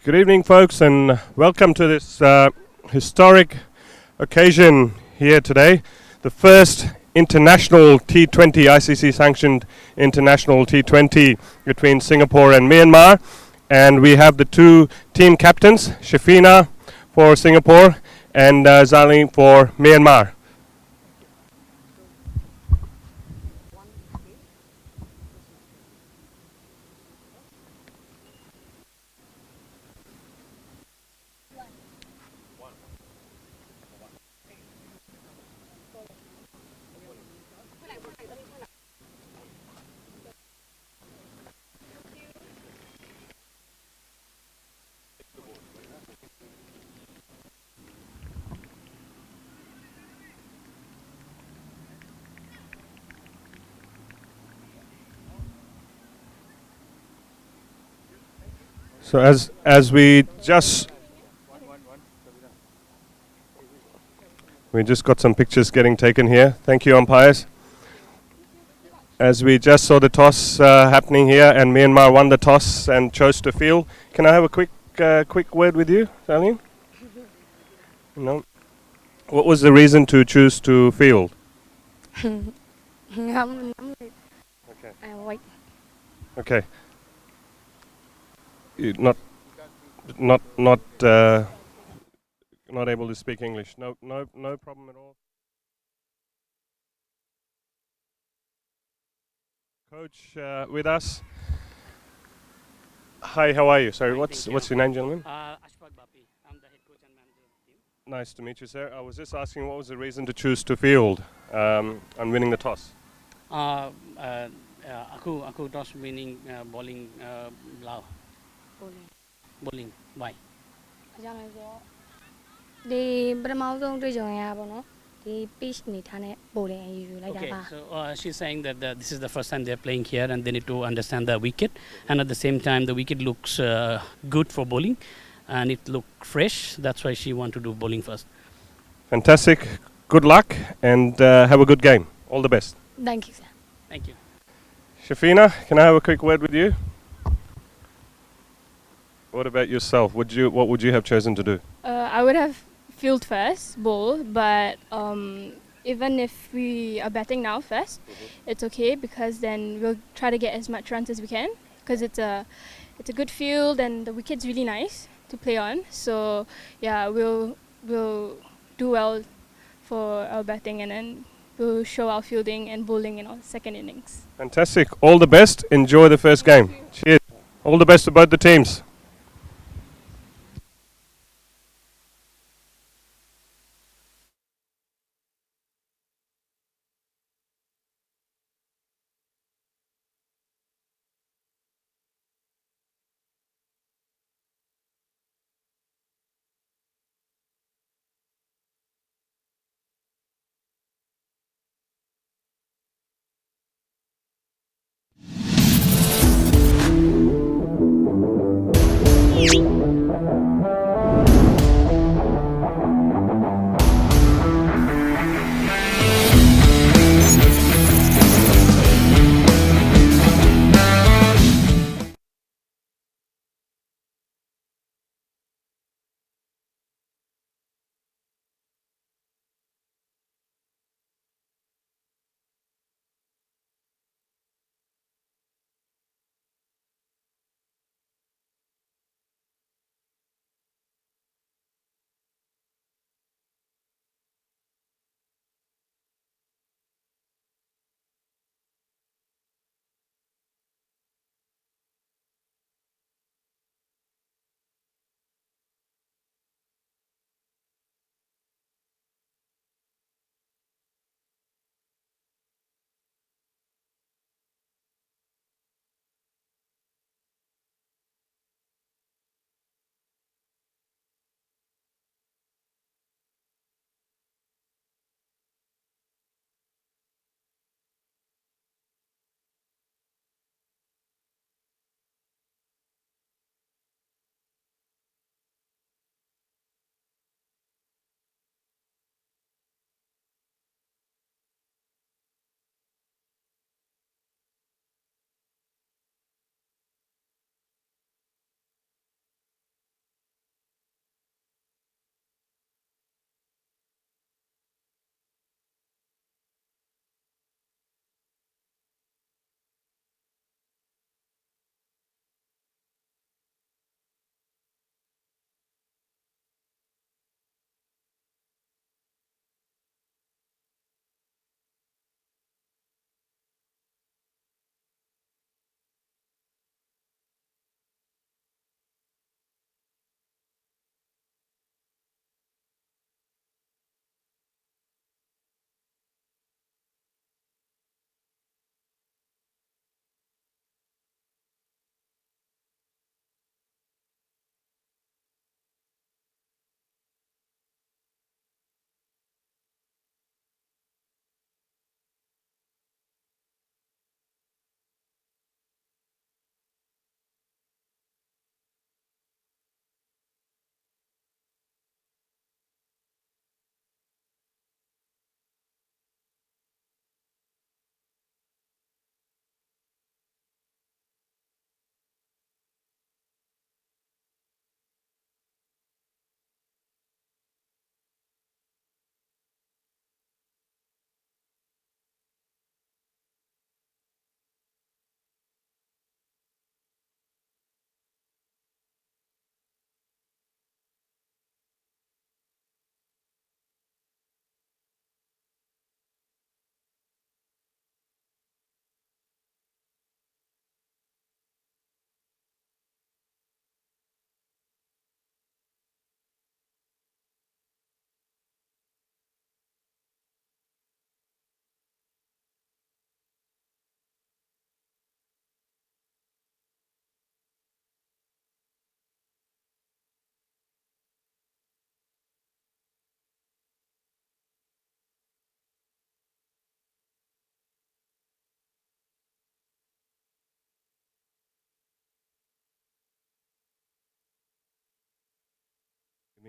Good evening, folks, and welcome to this historic occasion here today. The first international T20 ICC sanctioned international T20 between Singapore and Myanmar. And we have the two team captains, Shafina for Singapore and Zali for Myanmar. So as we just got some pictures getting taken here. Thank you, umpires. As we just saw the toss happening here, and Myanmar won the toss and chose to field. Can I have a quick word with you, Salim? No. What was the reason to choose to field? Không nắm được. Okay. Wait. Okay. Not able to speak English. No problem at all. Coach with us. Hi, how are you? Sorry, what's your name, gentlemen? Ashfaq Bapi. I'm the head coach and manager of the team. Nice to meet you, sir. I was just asking what was the reason to choose to field and winning the toss? Aku toss winning bowling lao. Bowling. Why? အကြောင်းလဲဆိုတော့ဒီပထမဆုံးတွေ့ကြုံရတာပေါ့နော်ဒီ pitch နေထားတဲ့ bowling အယူယူလိုက်တာ Okay, ပါ so she's saying that this is the first time they're playing here and they need to understand the wicket, and at the same time the wicket looks good for bowling and it looks fresh. That's why she want to do bowling first. Fantastic. Good luck and have a good game. All the best. Thank you, sir. Thank you. Shafina, can I have a quick word with you? What about yourself? What would you have chosen to do? I would have field first, bowl, but even if we are batting now first, it's okay because then we'll try to get as much runs as we can because it's a good field and the wicket's really nice to play on. So yeah, we'll do well for our batting and then we'll show our fielding and bowling in our second innings. Fantastic. All the best. Enjoy the first game. Cheers. All the best to both the teams.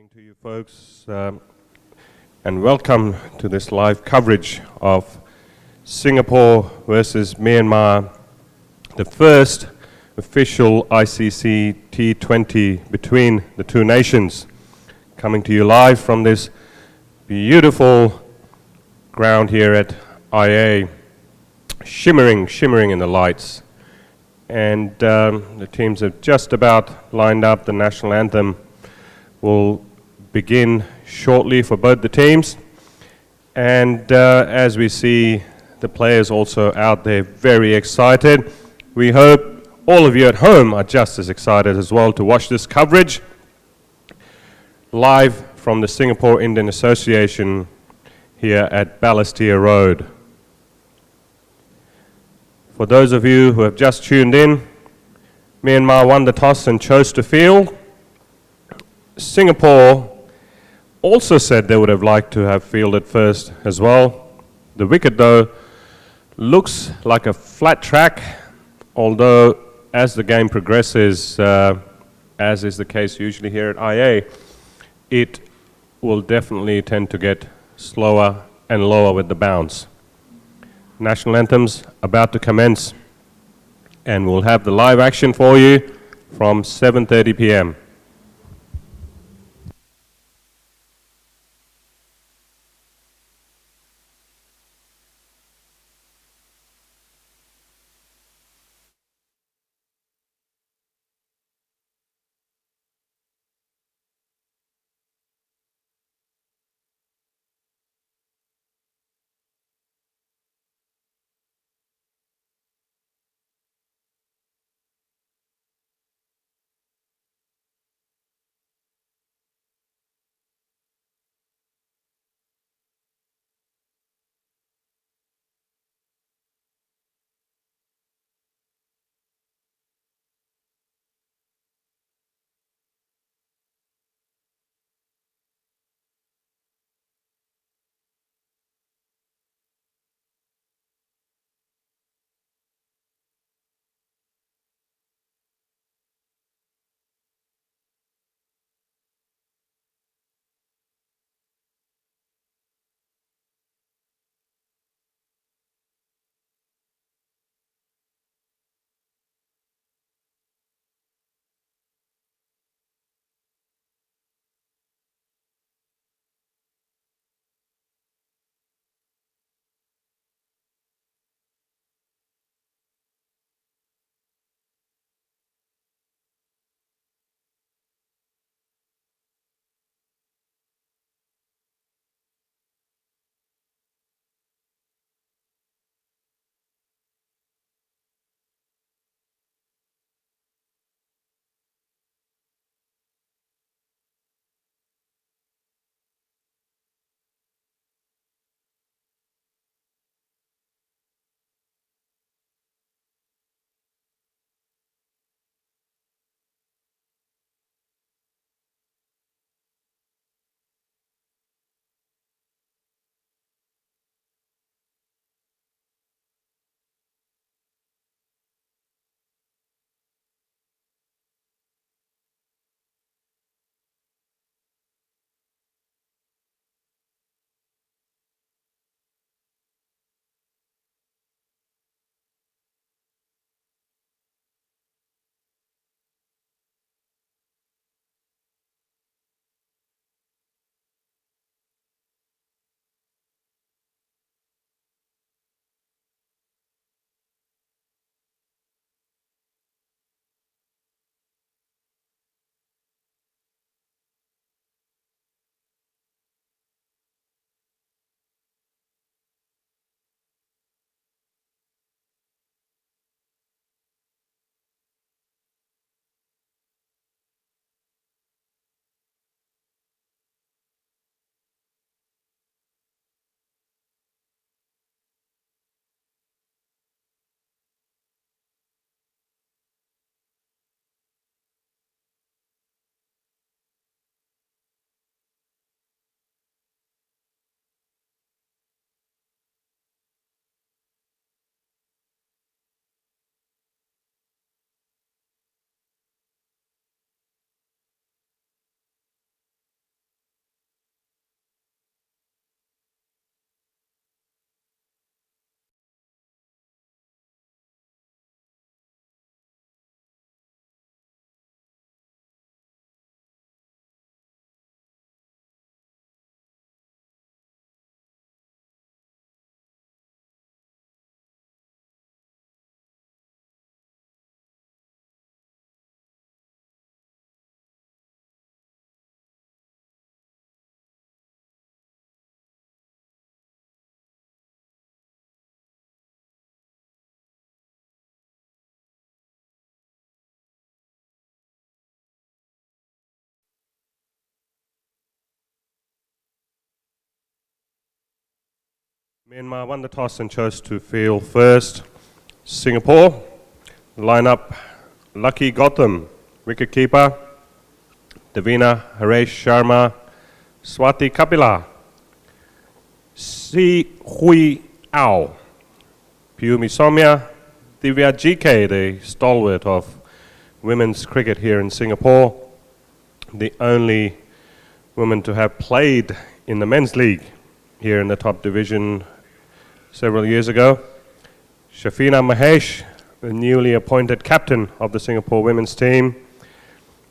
evening to you folks, and welcome to this live coverage of Singapore versus Myanmar, the first official ICC T20 between the two nations, coming to you live from this beautiful ground here at IA, shimmering in the lights. And the teams have just about lined up. The national anthem will begin shortly for both the teams. And as we see the players also out there very excited, we hope all of you at home are just as excited as well to watch this coverage live from the Singapore Indian Association here at Balestier Road. For those of you who have just tuned in, Myanmar won the toss and chose to field. Singapore also said they would have liked to have fielded first as well. The wicket, though, looks like a flat track, although as the game progresses, as is the case usually here at IA, it will definitely tend to get slower and lower with the bounce. National anthems about to commence, and we'll have the live action for you from 7:30 p.m. Myanmar won the toss and chose to field first. Singapore, lineup: Lucky Gotham, wicketkeeper; Davina Haresh Sharma, Swati Kapila, Si Hui Ao, Piyumi Somya, Divya GK, the stalwart of women's cricket here in Singapore, the only woman to have played in the men's league here in the top division several years ago. Shafina Mahesh, the newly appointed captain of the Singapore women's team.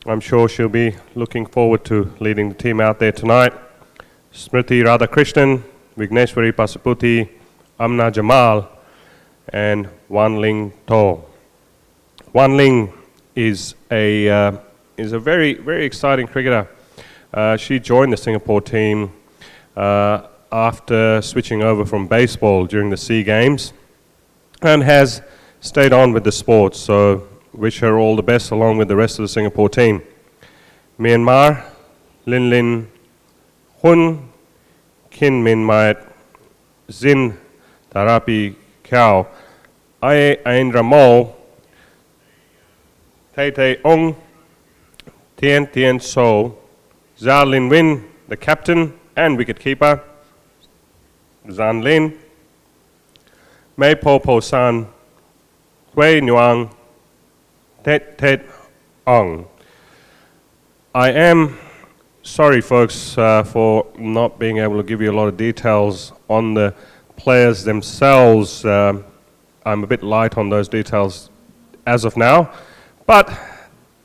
I'm sure she'll be looking forward to leading the team out there tonight. Smriti Radhakrishnan, Vigneshwari Pasuputi, Amna Jamal, and Wan Ling To. Wan Ling is a very, very exciting cricketer. She joined the Singapore team after switching over from baseball during the SEA Games and has stayed on with the sport, so wish her all the best along with the rest of the Singapore team. Myanmar, Lin Lin Hun, Kin Min Maet, Zin Tarapi Kao, Ae Aindra Mo, Tay Tay Ong, Tien Tien So, Zha Lin Win, the captain and wicketkeeper; Zan Lin, Mei Po Po San, Hui Nguyen, Tet Tet Ong. I am sorry, folks, for not being able to give you a lot of details on the players themselves. I'm a bit light on those details as of now, but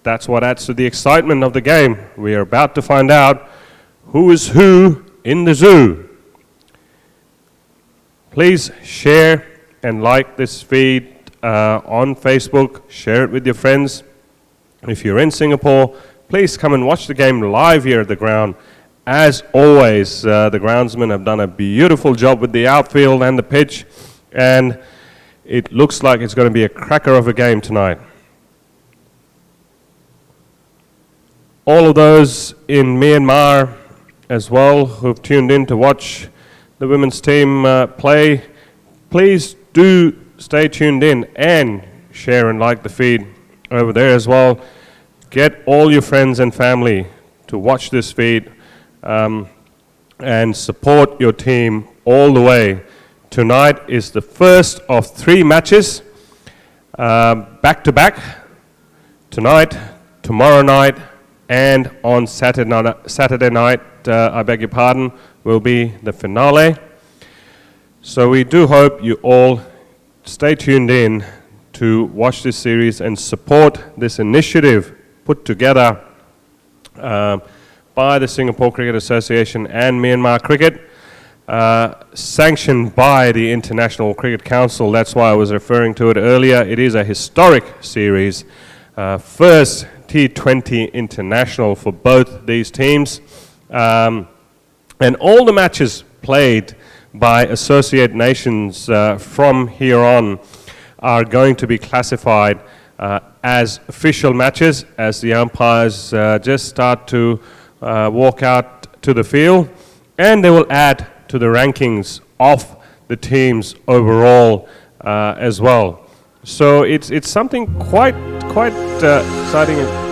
that's what adds to the excitement of the game. We are about to find out who is who in the zoo. Please share and like this feed on Facebook. Share it with your friends. If you're in Singapore, please come and watch the game live here at the ground. As always, the groundsmen have done a beautiful job with the outfield and the pitch, and it looks like it's going to be a cracker of a game tonight. All of those in Myanmar as well who've tuned in to watch the women's team play, please do stay tuned in and share and like the feed over there as well. Get all your friends and family to watch this feed and support your team all the way. Tonight is the first of 3 matches, back to back. Tonight, tomorrow night, and on Saturday night, I beg your pardon, will be the finale. So we do hope you all stay tuned in to watch this series and support this initiative put together by the Singapore Cricket Association and Myanmar Cricket, sanctioned by the International Cricket Council. That's why I was referring to it earlier. It is a historic series, first T20 international for both these teams, and all the matches played by associate nations from here on are going to be classified as official matches as the umpires just start to walk out to the field, and they will add to the rankings of the teams overall as well. So it's something quite exciting.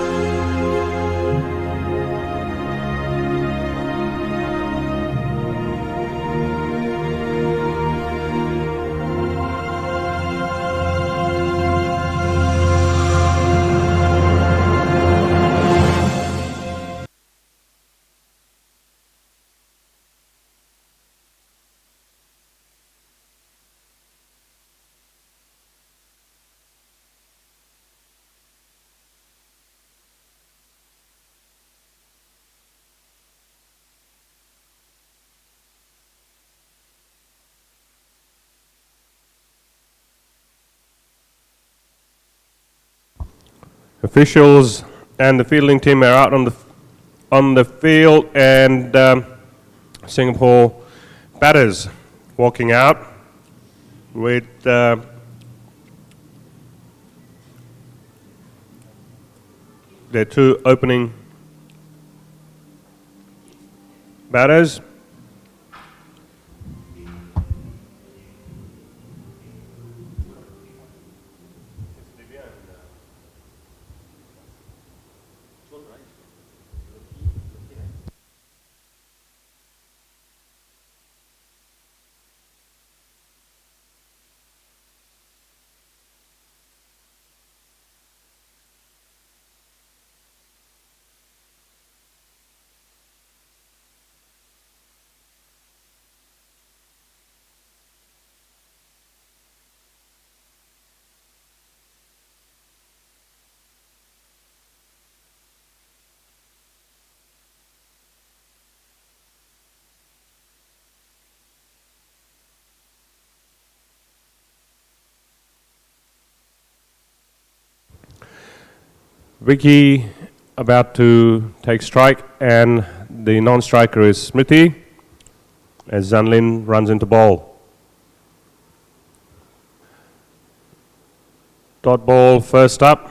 Officials and the fielding team are out on the field, and Singapore batters walking out with their 2 opening batters. Vicky about to take strike, and the non-striker is Smriti as Zanlin runs into ball. Dot ball first up.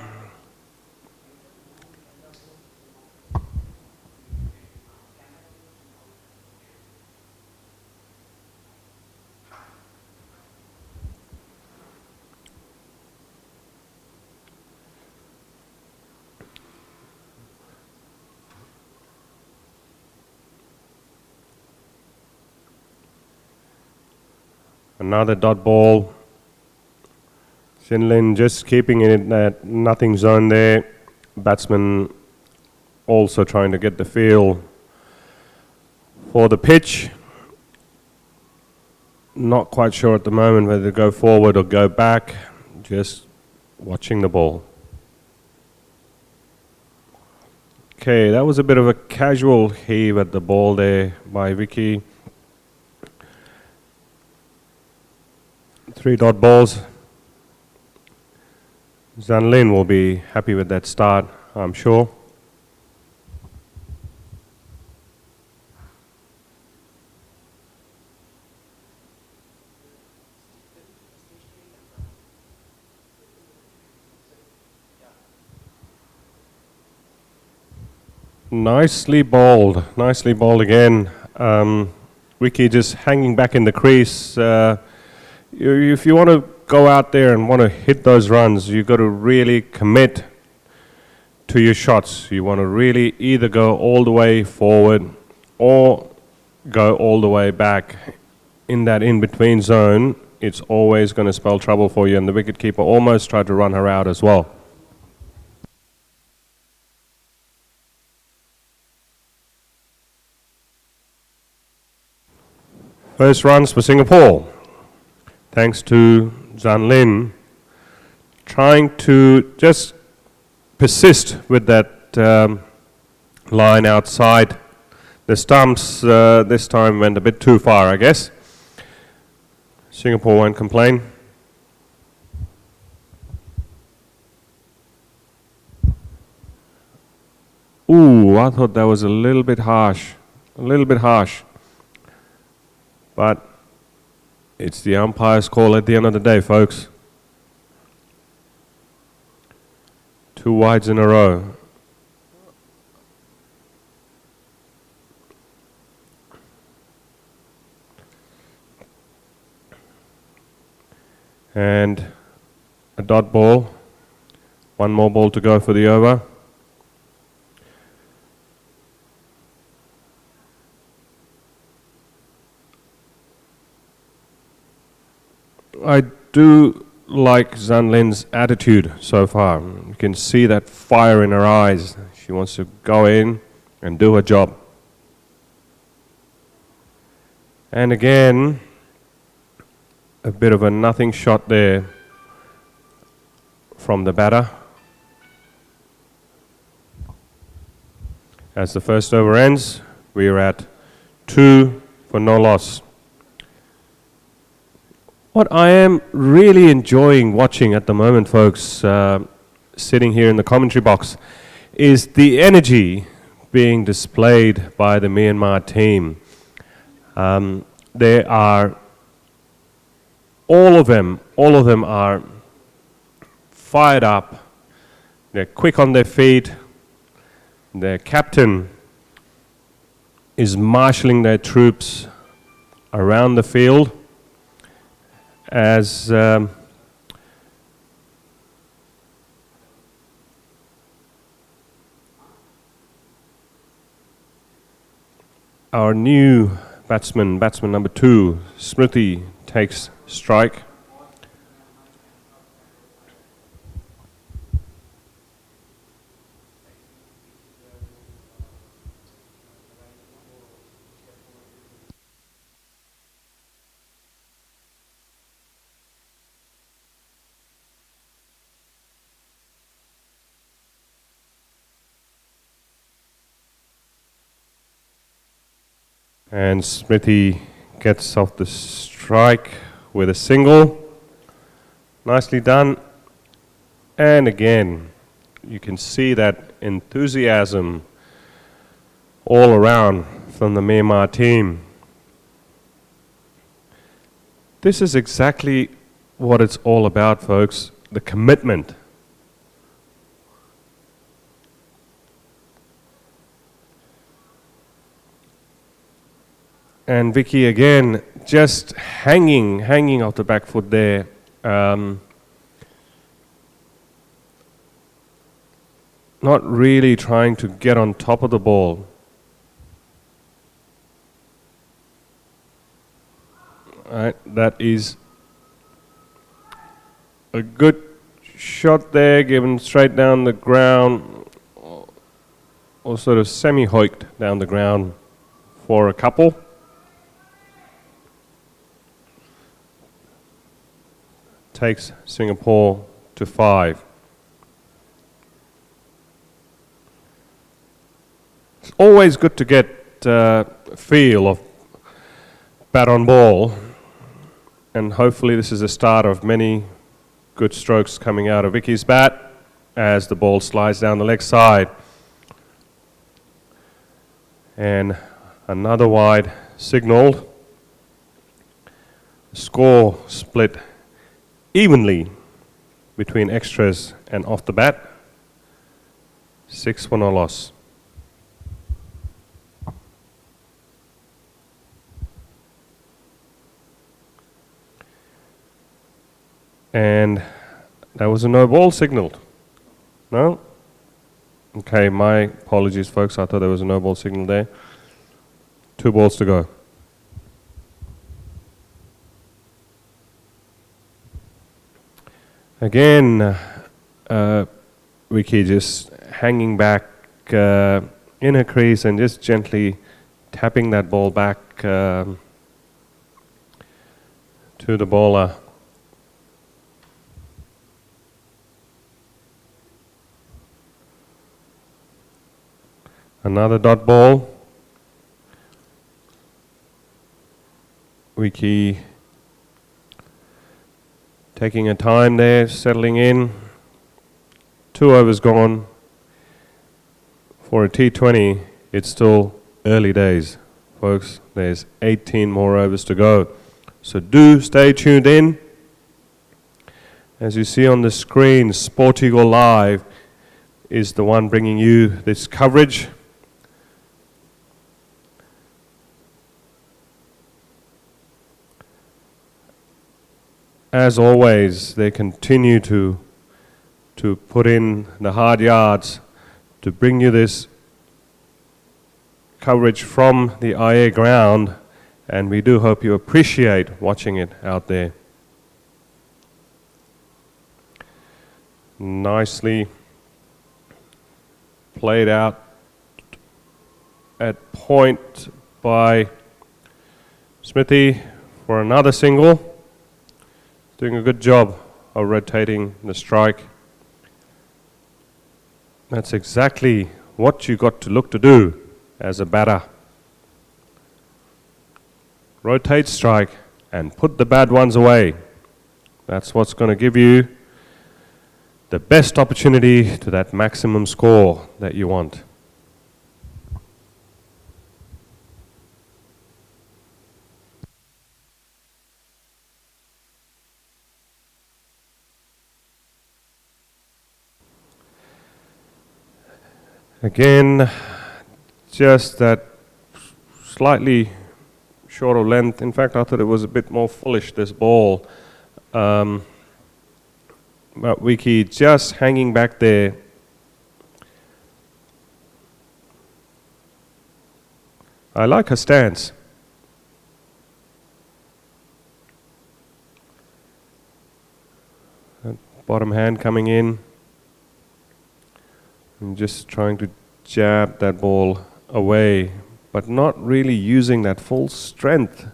Another dot ball. Sinlin just keeping it in that nothing zone there. Batsman also trying to get the feel for the pitch. Not quite sure at the moment whether to go forward or go back. Just watching the ball. Okay, that was a bit of a casual heave at the ball there by Vicky. 3 dot balls. Zanlin will be happy with that start, I'm sure. Nicely bowled again. Vicky just hanging back in the crease. If you want to go out there and want to hit those runs, you've got to really commit to your shots. You want to really either go all the way forward or go all the way back. In that in-between zone, it's always going to spell trouble for you, and the wicketkeeper almost tried to run her out as well. First runs for Singapore, thanks to Zanlin trying to just persist with that line outside the stumps. This time went a bit too far, I guess. Singapore won't complain. Ooh, I thought that was a little bit harsh. But it's the umpire's call at the end of the day, folks. 2 wides in a row. And a dot ball. 1 more ball to go for the over. I do like Zanlin's attitude so far. You can see that fire in her eyes. She wants to go in and do her job. And again, a bit of a nothing shot there from the batter. As the first over ends, we are at 2 for no loss. What I am really enjoying watching at the moment, folks, sitting here in the commentary box, is the energy being displayed by the Myanmar team. They are, all of them are fired up. They're quick on their feet. Their captain is marshalling their troops around the field as our new batsman number 2, Smriti, takes strike. And Smriti gets off the strike with a single. Nicely done. And again, you can see that enthusiasm all around from the Myanmar team. This is exactly what it's all about, folks, the commitment. And Vicky again, just hanging off the back foot there. Not really trying to get on top of the ball. Right, that is a good shot there, given straight down the ground, or sort of semi-hoiked down the ground for a couple. Takes Singapore to 5. It's always good to get a feel of bat on ball, and hopefully this is the start of many good strokes coming out of Vicky's bat as the ball slides down the leg side. And another wide signaled. Score split evenly between extras and off the bat. 6 for no loss. And that was a no ball signaled. No? Okay, my apologies, folks. I thought there was a no ball signal there. 2 balls to go. Again, Vicky just hanging back in her crease and just gently tapping that ball back to the bowler. Another dot ball. Vicky taking her time there, settling in. 2 overs gone. For a T20, it's still early days, folks. There's 18 more overs to go. So do stay tuned in. As you see on the screen, Sport Eagle Live is the one bringing you this coverage. As always, they continue to put in the hard yards to bring you this coverage from the IA ground, and we do hope you appreciate watching it out there. Nicely played out at point by Smithy for another single. Doing a good job of rotating the strike. That's exactly what you got to look to do as a batter. Rotate strike and put the bad ones away. That's what's going to give you the best opportunity to that maximum score that you want. Again, just that slightly shorter length. In fact, I thought it was a bit more fullish, this ball. But Vicky just hanging back there. I like her stance. That bottom hand coming in. And just trying to jab that ball away, but not really using that full strength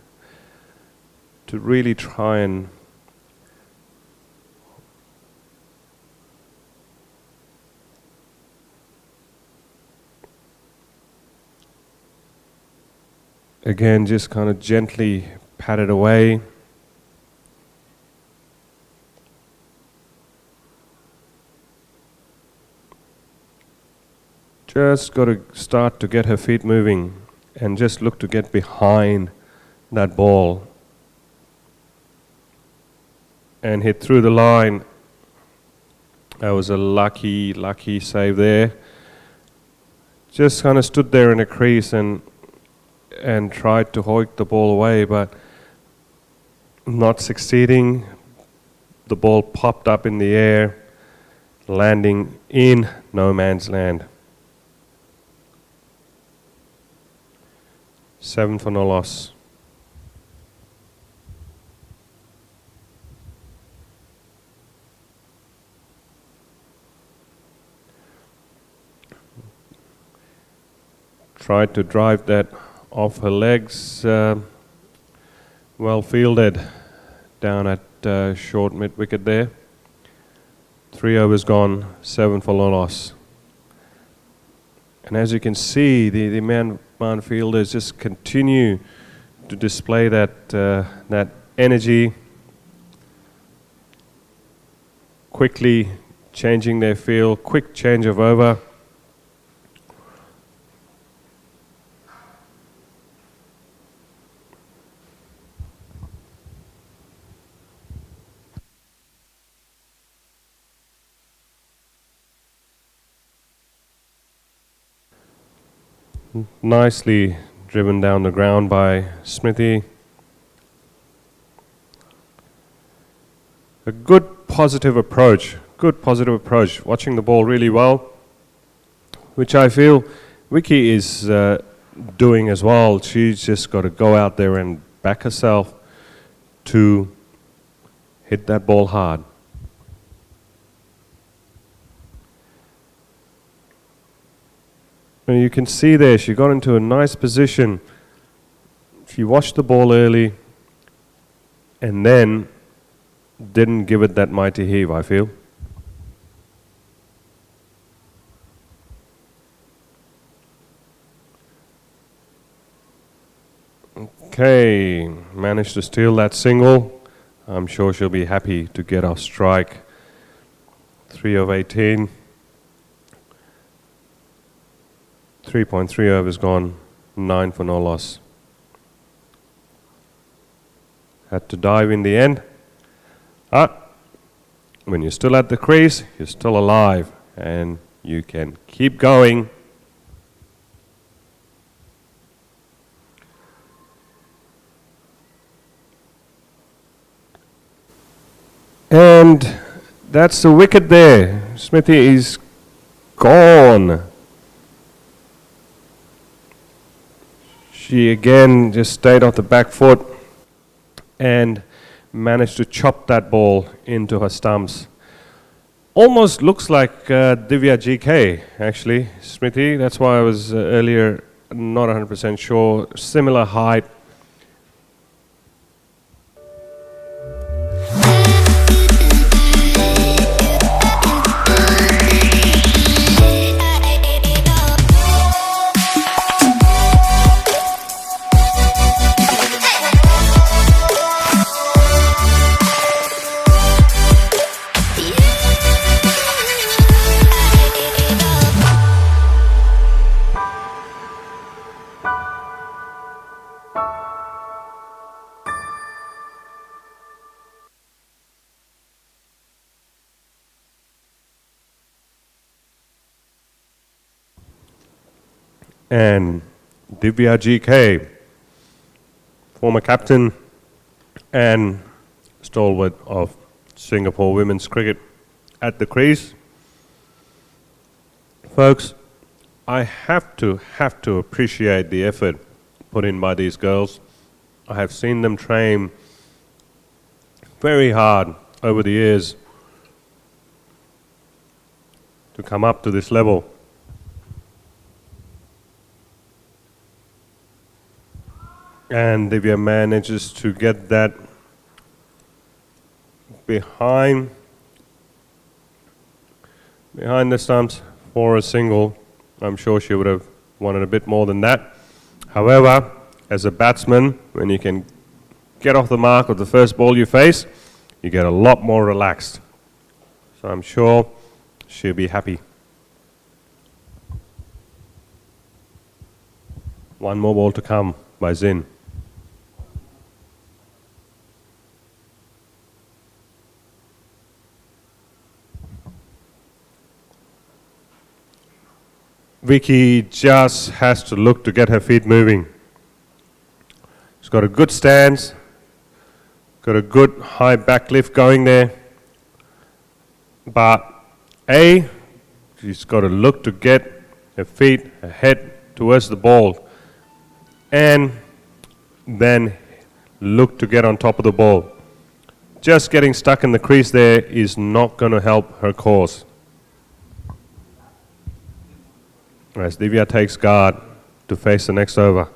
to really try and again just kind of gently pat it away. just got to start to get her feet moving and just look to get behind that ball and hit through the line. That was a lucky save there. Just kind of stood there in a crease and tried to hoik the ball away, but not succeeding. The ball popped up in the air, landing in no man's land. 7 for no loss. Tried to drive that off her legs, well fielded down at short mid wicket there. 3 overs gone, 7 for no loss. And as you can see, the Myanmar fielders just continue to display that energy, quickly changing their field, quick change of over. Nicely driven down the ground by Smithy. A good positive approach, watching the ball really well, which I feel Vicky is doing as well. She's just got to go out there and back herself to hit that ball hard. And you can see there, she got into a nice position. She watched the ball early and then didn't give it that mighty heave, I feel. Okay, managed to steal that single. I'm sure she'll be happy to get off strike. 3 of 18. 3.3 overs gone, 9 for no loss. Had to dive in the end. When you're still at the crease, you're still alive and you can keep going. And that's the wicket there. Smithy is gone. She again just stayed off the back foot and managed to chop that ball into her stumps. Almost looks like Divya GK actually, Smithy. That's why I was earlier not 100% sure. Similar height. And Divya GK, former captain and stalwart of Singapore women's cricket at the crease. Folks, I have to appreciate the effort put in by these girls. I have seen them train very hard over the years to come up to this level. And Divya manages to get that behind the stumps for a single. I'm sure she would have wanted a bit more than that. However, as a batsman, when you can get off the mark of the first ball you face, you get a lot more relaxed. So I'm sure she'll be happy. One more ball to come by Zin. Vicky just has to look to get her feet moving. She's got a good stance, got a good high back lift going there. But she's got to look to get her feet, her head towards the ball, and then look to get on top of the ball. Just getting stuck in the crease there is not going to help her cause. As Divya takes guard to face the next over.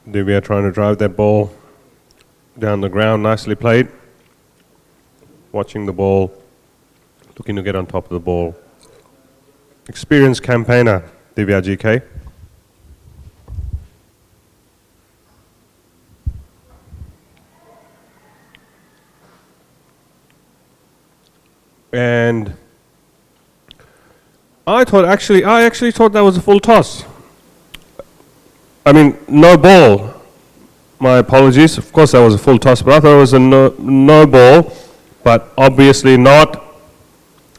Divya trying to drive that ball down the ground, nicely played. Watching the ball, looking to get on top of the ball. Experienced campaigner, Divya GK. And I actually thought that was a full toss. I mean, no ball. My apologies. Of course, that was a full toss, but I thought it was a no ball, but obviously not.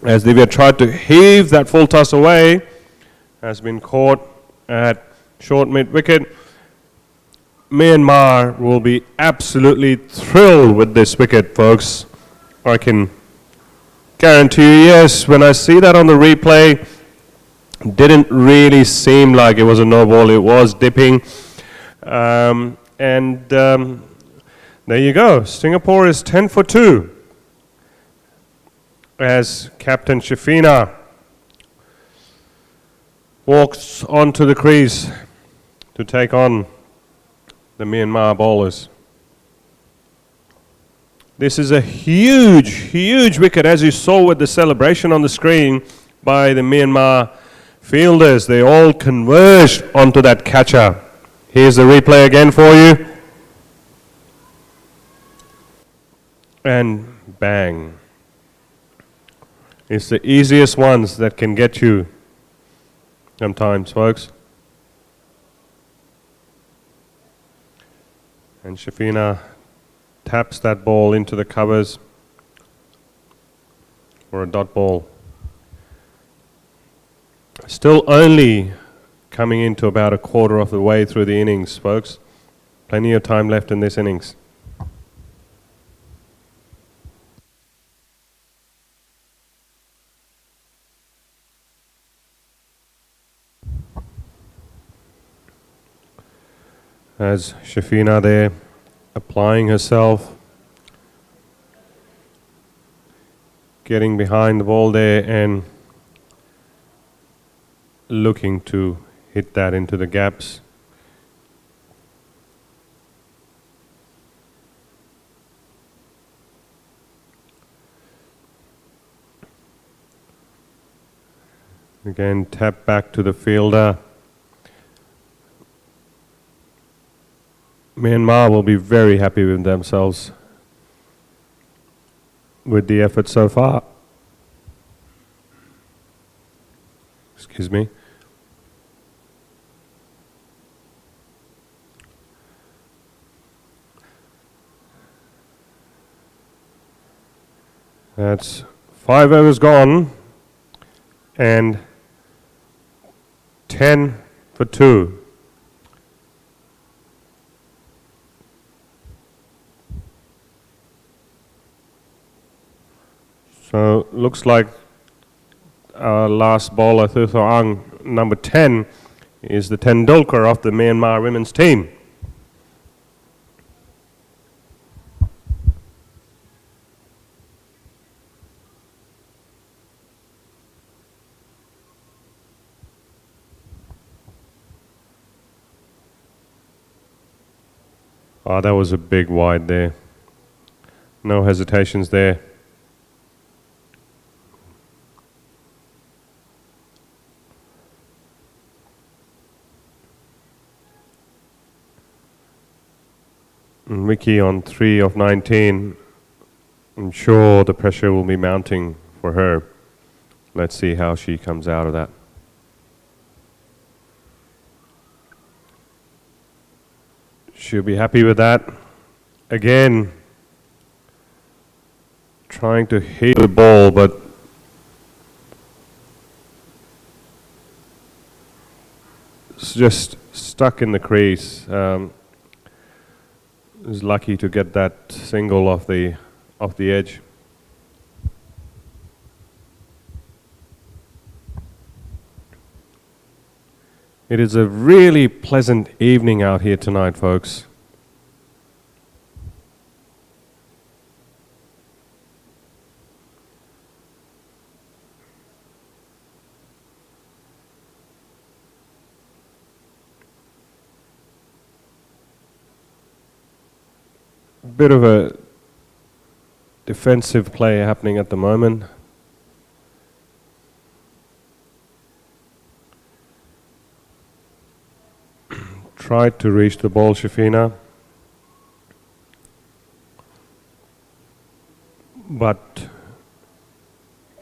As Divya tried to heave that full toss away, has been caught at short mid wicket. Myanmar will be absolutely thrilled with this wicket, folks. I can guarantee you, yes, when I see that on the replay, didn't really seem like it was a no ball. It was dipping. There you go. Singapore is 10 for 2. As Captain Shafina walks onto the crease to take on the Myanmar bowlers. This is a huge, huge wicket, as you saw with the celebration on the screen by the Myanmar fielders. They all converged onto that catcher. Here's the replay again for you. And bang. It's the easiest ones that can get you sometimes, folks. And Shafina taps that ball into the covers for a dot ball. Still only coming into about a quarter of the way through the innings, folks. Plenty of time left in this innings. As Shafina there applying herself, getting behind the ball there and looking to hit that into the gaps. Again, tap back to the fielder. Myanmar will be very happy with themselves with the effort so far. Excuse me. That's 5 overs gone and 10 for 2. So looks like our last bowler, Thuthorang, number 10, is the Tendulkar of the Myanmar women's team. Oh, that was a big wide there. No hesitations there. And Vicky on 3 of 19. I'm sure the pressure will be mounting for her. Let's see how she comes out of that. She'll be happy with that. Again, trying to hit the ball, but it's just stuck in the crease. Was lucky to get that single off the edge. It is a really pleasant evening out here tonight, folks. Bit of a defensive play happening at the moment. Tried to reach the ball, Shafina, but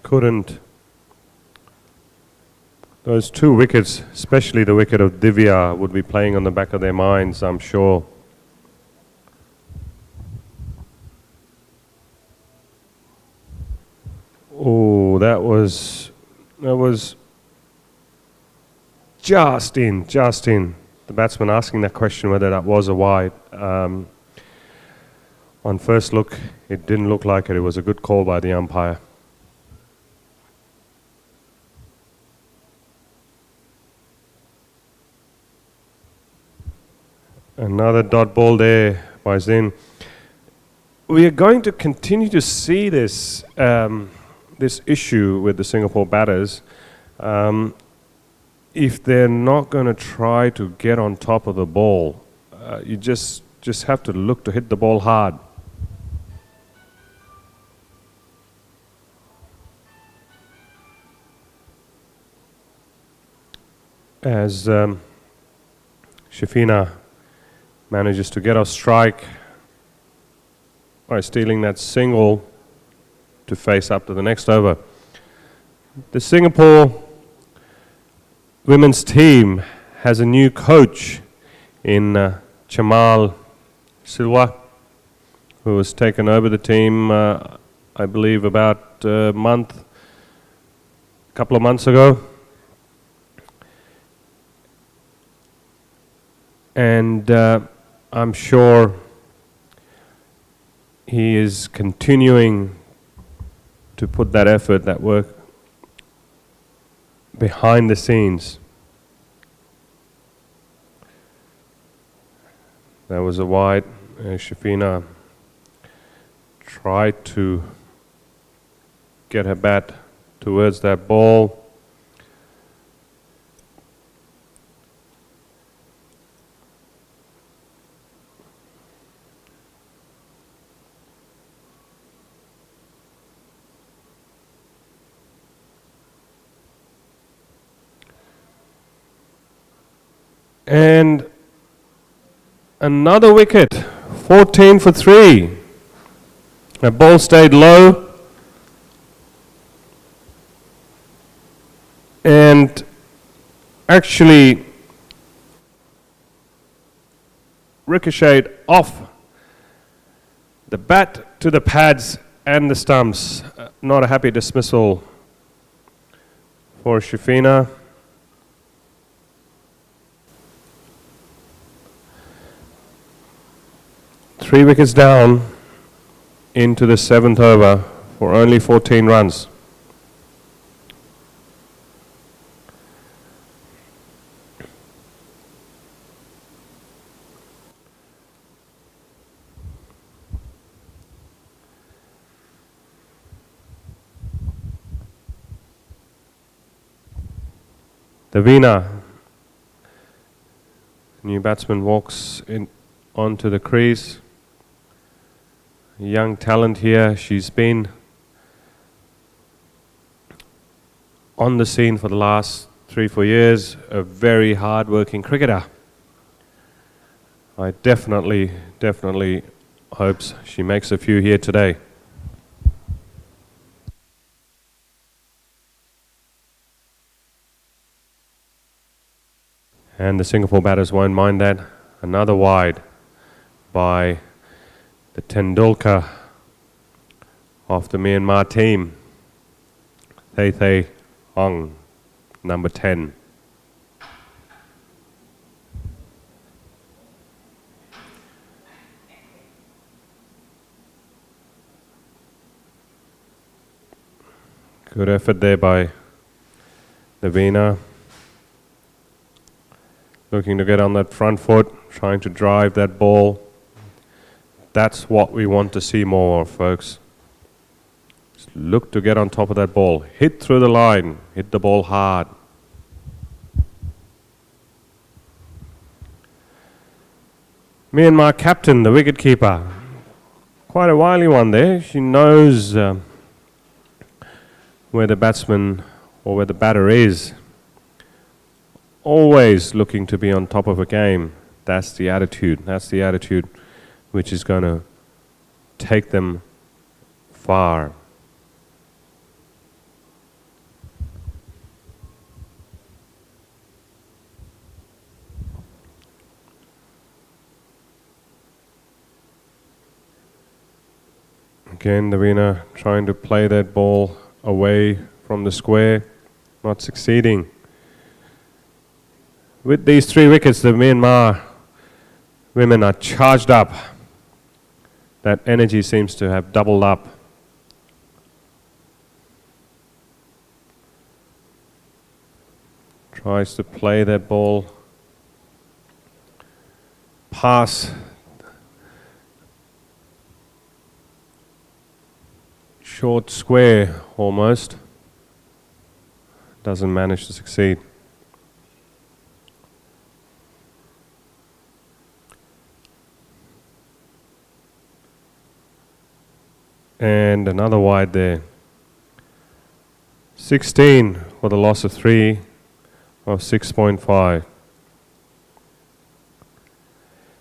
couldn't. Those 2 wickets, especially the wicket of Divya, would be playing on the back of their minds, I'm sure. Oh, that was just in. The batsman asking that question whether that was a wide. On first look, it didn't look like it. It was a good call by the umpire. Another dot ball there by Zin. We are going to continue to see this this issue with the Singapore batters. If they're not going to try to get on top of the ball, you just have to look to hit the ball hard. As Shafina manages to get off strike by stealing that single to face up to the next over. The Singapore women's team has a new coach in Chamal Silwa, who has taken over the team, I believe, about a couple of months ago. And I'm sure he is continuing to put that effort, that work behind the scenes. That was a wide. Shafina tried to get her bat towards that ball. And another wicket, 14 for 3. The ball stayed low. And actually ricocheted off the bat to the pads and the stumps. Not a happy dismissal for Shafina. Three wickets down into the 7th over for only 14 runs. Davina, new batsman, walks in onto the crease. Young talent here. She's been on the scene for the last 3-4 years. A very hard-working cricketer. I definitely hopes she makes a few here today. And the Singapore batters won't mind that. Another wide by the Tendulkar of the Myanmar team. Thay Ong, number 10. Good effort there by Davina. Looking to get on that front foot, trying to drive that ball. That's what we want to see more of, folks. Just look to get on top of that ball. Hit through the line. Hit the ball hard. Myanmar captain, the wicketkeeper. Quite a wily one there. She knows where the batsman or where the batter is. Always looking to be on top of a game. That's the attitude. That's the attitude which is going to take them far. Again, Davina trying to play that ball away from the square, not succeeding. With these 3 wickets, the Myanmar women are charged up. That energy seems to have doubled up. Tries to play that ball past short square almost. Doesn't manage to succeed. And another wide there. 16 for the loss of 3 of 6.5.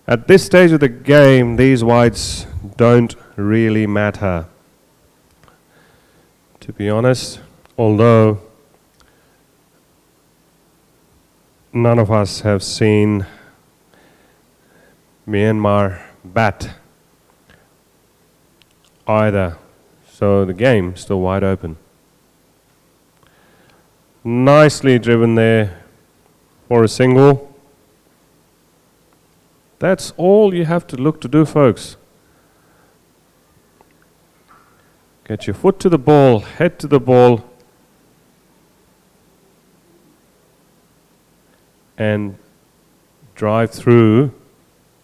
At this stage of the game, these wides don't really matter, to be honest, although none of us have seen Myanmar bat either, so the game still wide open. Nicely driven there for a single. That's all you have to look to do, folks. Get your foot to the ball, head to the ball, and drive through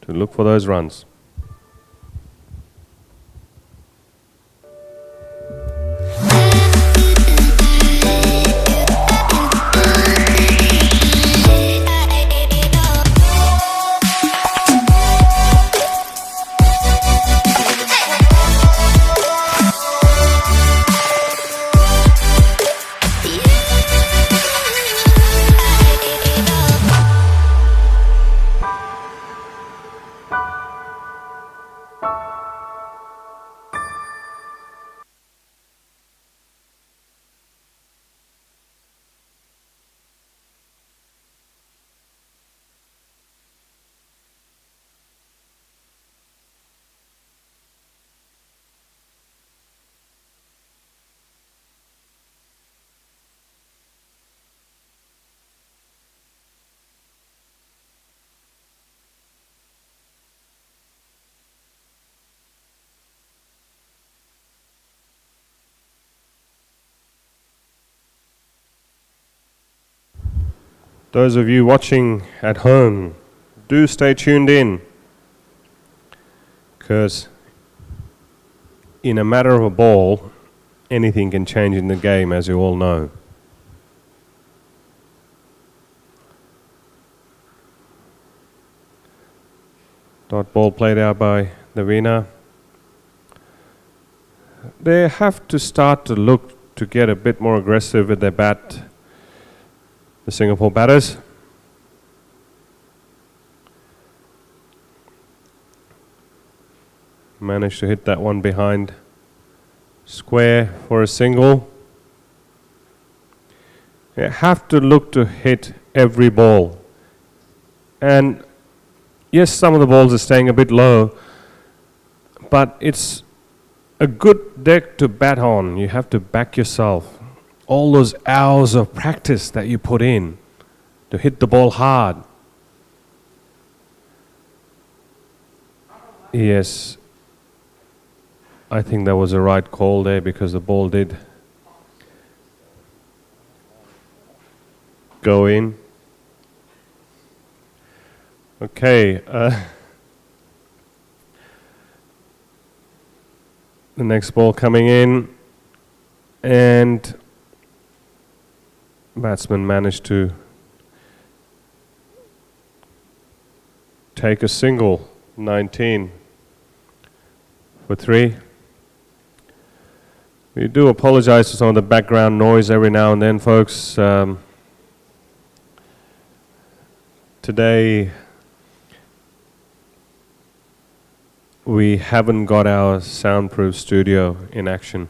to look for those runs. Those of you watching at home, do stay tuned in, because in a matter of a ball, anything can change in the game, as you all know. Dot ball played out by Navina. They have to start to look to get a bit more aggressive with their bat, the Singapore batters. Managed to hit that one behind square for a single. They have to look to hit every ball. And yes, some of the balls are staying a bit low, but it's a good deck to bat on. You have to back yourself. All those hours of practice that you put in to hit the ball hard. Yes, I think that was a right call there because the ball did go in. Okay. The next ball coming in, and batsman managed to take a single, 19 for 3. We do apologize for some of the background noise every now and then, folks. Today we haven't got our soundproof studio in action.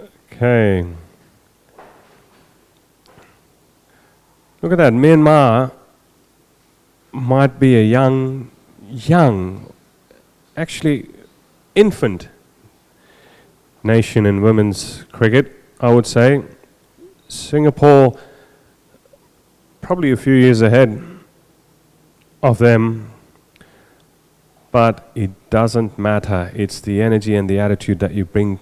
Okay. Look at that. Myanmar might be a young, actually infant nation in women's cricket, I would say. Singapore probably a few years ahead of them, but it doesn't matter. It's the energy and the attitude that you bring.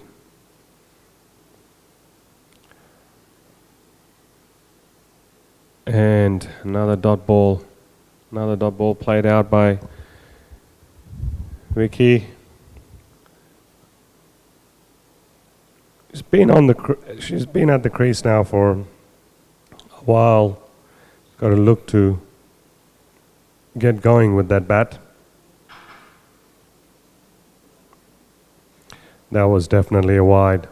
And another dot ball played out by Vicky. She's been at the crease now for a while. Got to look to get going with that bat. That was definitely a wide.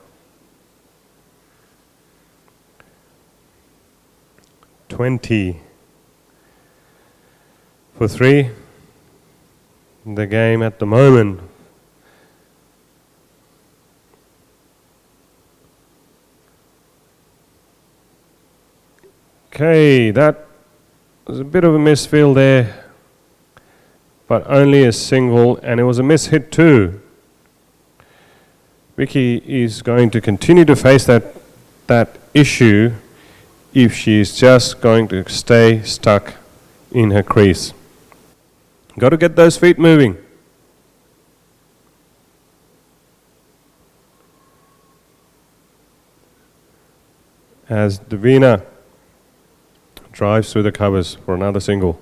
20 for 3. The game at the moment. Okay, that was a bit of a misfield there, but only a single, and it was a miss hit too. Vicky is going to continue to face that issue if she's just going to stay stuck in her crease. Got to get those feet moving. As Davina drives through the covers for another single.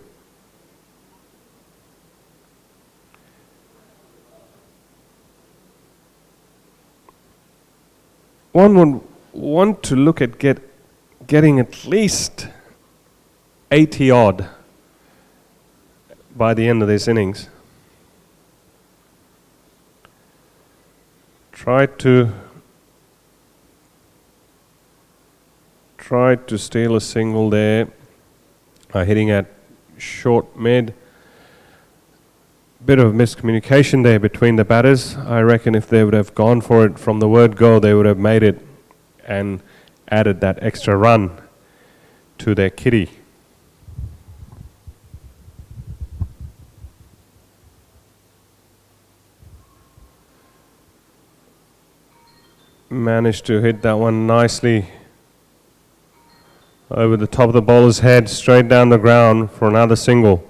One would want to look at getting at least 80 odd by the end of this innings. Try to steal a single there, hitting at short mid. Bit of miscommunication there between the batters. I reckon if they would have gone for it from the word go, they would have made it and added that extra run to their kitty. Managed to hit that one nicely over the top of the bowler's head, straight down the ground for another single.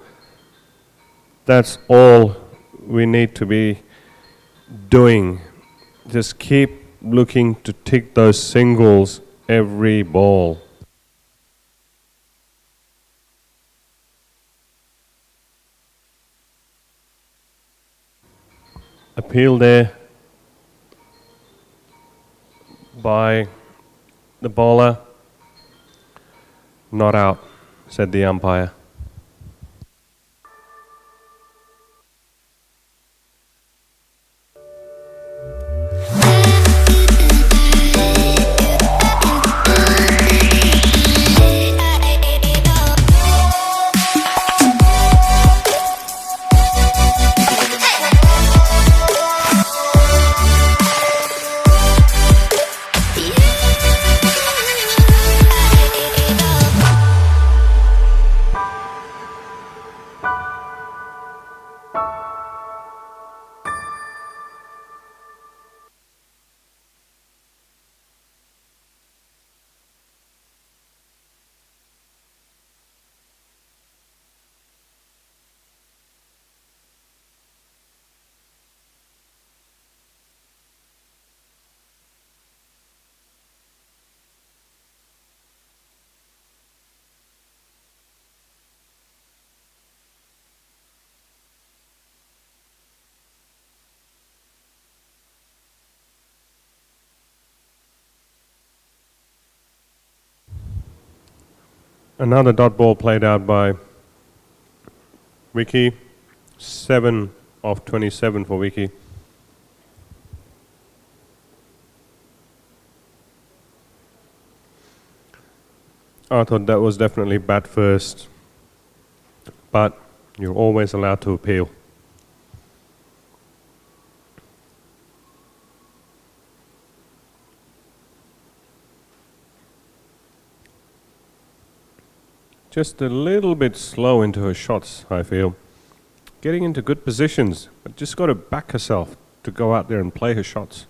That's all we need to be doing. Just keep looking to tick those singles every ball. appeal there by the bowler. Not out, said the umpire. Another dot ball played out by Vicky. 7 of 27 for Vicky. I thought that was definitely bat first, but you're always allowed to appeal. Just a little bit slow into her shots, I feel. Getting into good positions, but just got to back herself to go out there and play her shots.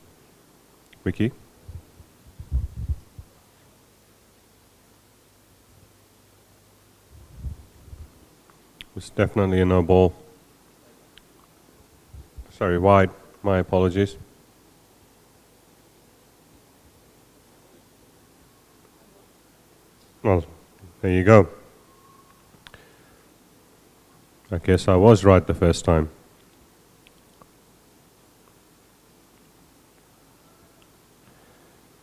Vicky. It's definitely a no ball. Sorry, wide. My apologies. Well, there you go. I guess I was right the first time.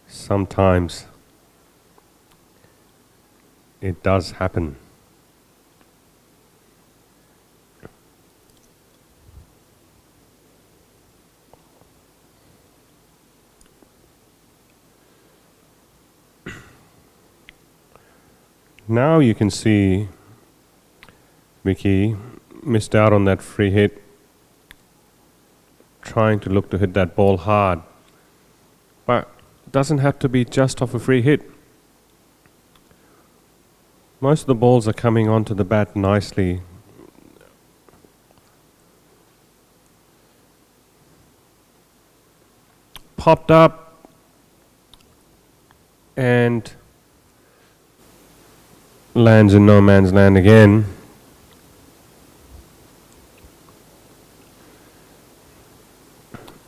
Sometimes it does happen. Now you can see Vicky missed out on that free hit, trying to look to hit that ball hard. But it doesn't have to be just off a free hit. Most of the balls are coming onto the bat nicely. Popped up and lands in no man's land again.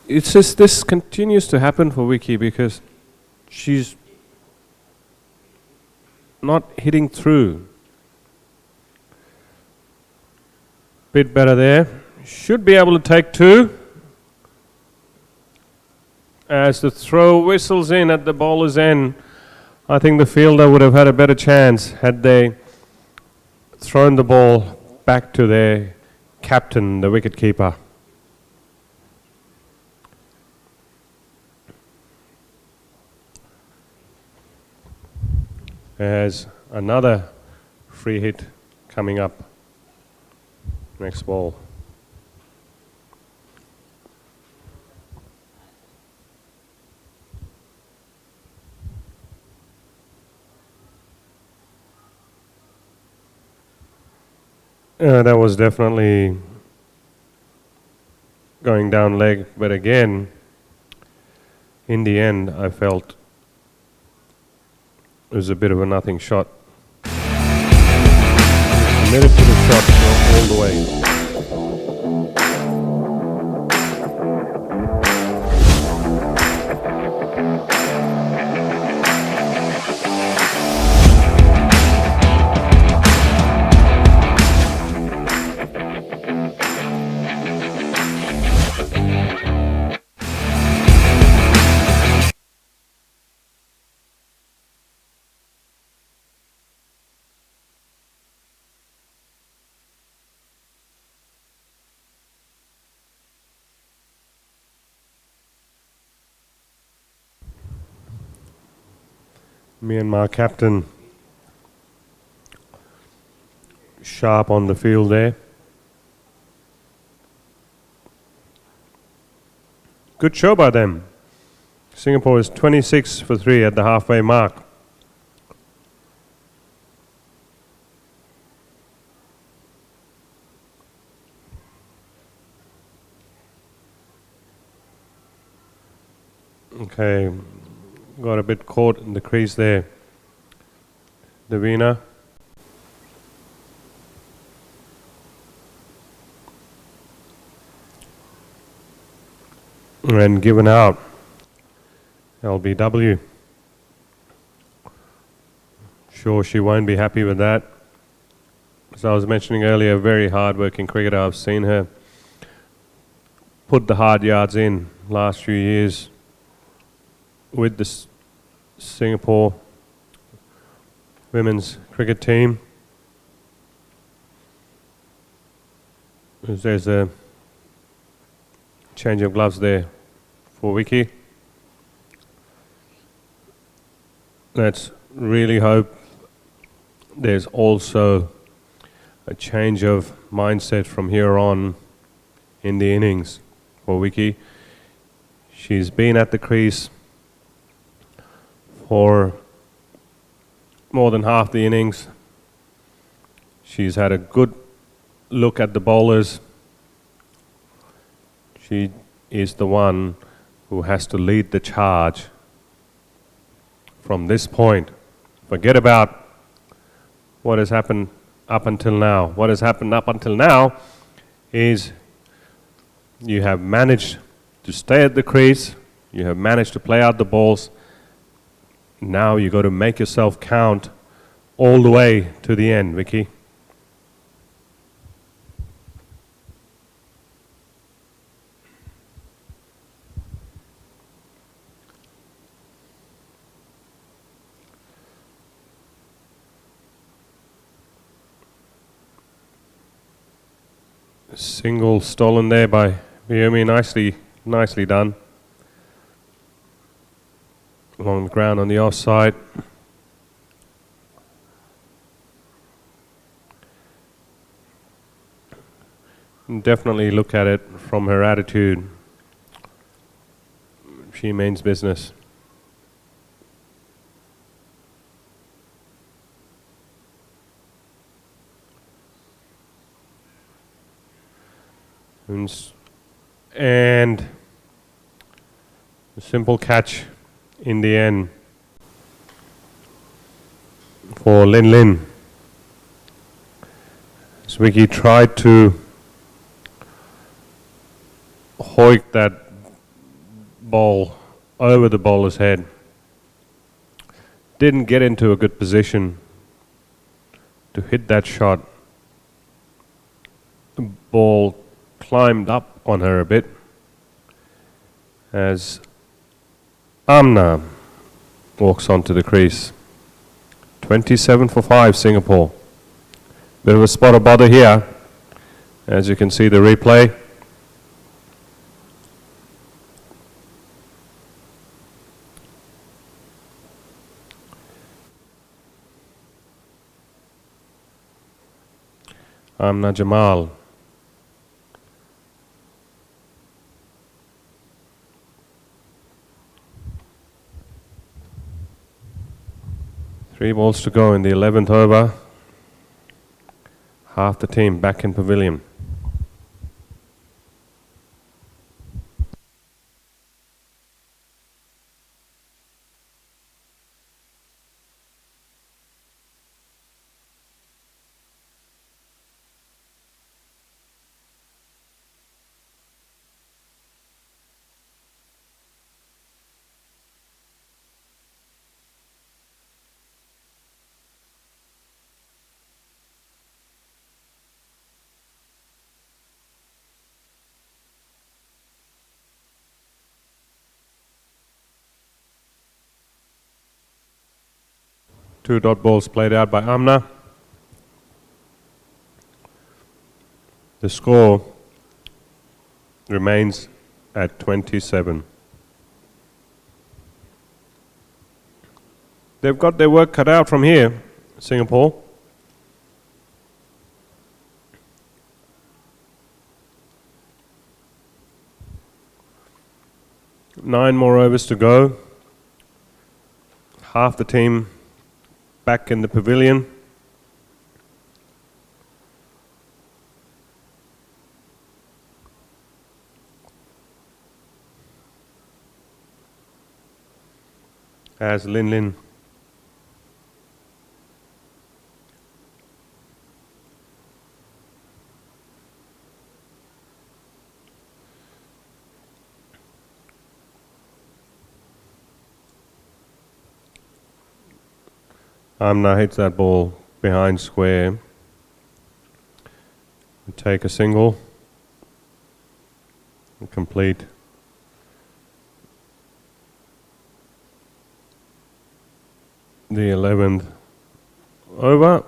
It's just this continues to happen for Vicky because she's not hitting through. Bit better there. Should be able to take two. As the throw whistles in at the bowler's end, I think the fielder would have had a better chance had they thrown the ball back to their captain, the wicketkeeper. There's another free hit coming up. Next ball. That was definitely going down leg, but again, in the end, I felt it was a bit of a nothing shot. Committed to the shot all the way. Myanmar captain sharp on the field there. Good show by them. Singapore is 26 for 3 at the halfway mark. Okay, got a bit caught in the crease there. Davina. And given out. LBW. Sure, she won't be happy with that. As I was mentioning earlier, very hard-working cricketer. I've seen her put the hard yards in last few years with the Singapore women's cricket team. There's a change of gloves there for Vicky. Let's really hope there's also a change of mindset from here on in the innings for Vicky. She's been at the crease for more than half the innings. She's had a good look at the bowlers. She is the one who has to lead the charge from this point. Forget about what has happened up until now. What has happened up until now is you have managed to stay at the crease, you have managed to play out the balls. Now you got to make yourself count all the way to the end, Vicky. Single stolen there by Viomi, nicely done. Along the ground on the offside. Definitely look at it from her attitude. She means business. And a simple catch in the end for Lin Lin. As Vicky tried to hoik that ball over the bowler's head. Didn't get into a good position to hit that shot. The ball climbed up on her a bit as Amna walks onto the crease. 27 for 5 Singapore. Bit of a spot of bother here, as you can see the replay. Amna Jamal. Three balls to go in the 11th over. Half the team back in pavilion. Two dot balls played out by Amna. The score remains at 27. They've got their work cut out from here, Singapore. Nine more overs to go. Half the team back in the pavilion. As Lin Lin Amna hits that ball behind square. Take a single. Complete. The 11th over.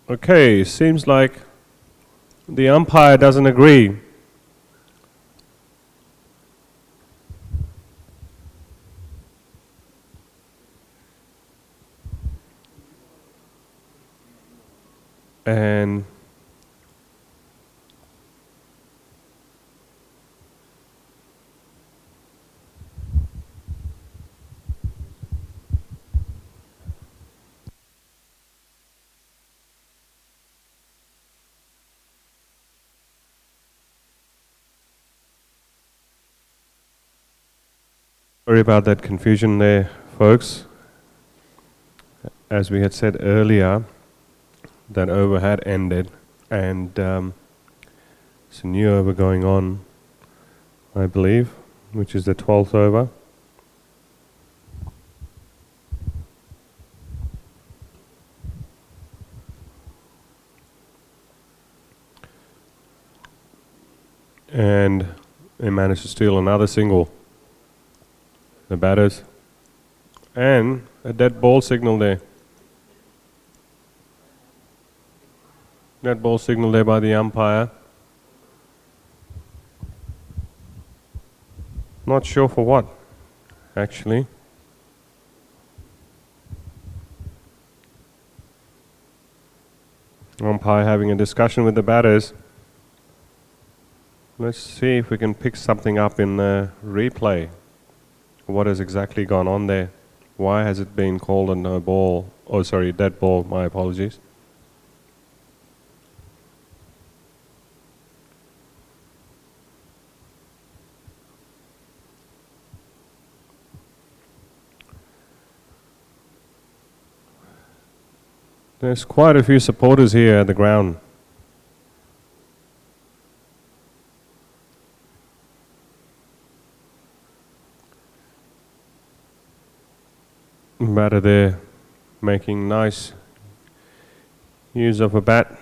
Okay, seems like the umpire doesn't agree. And sorry about that confusion there, folks. As we had said earlier, that over had ended, and it's a new over going on, I believe, which is the 12th over. And they managed to steal another single, the batters, and a dead ball signal there. Dead ball signal there by the umpire. Not sure for what, actually. Umpire having a discussion with the batters. Let's see if we can pick something up in the replay. What has exactly gone on there? Why has it been called a no ball? Oh, sorry, dead ball, my apologies. There's quite a few supporters here at the ground. Batter there, making nice use of a bat.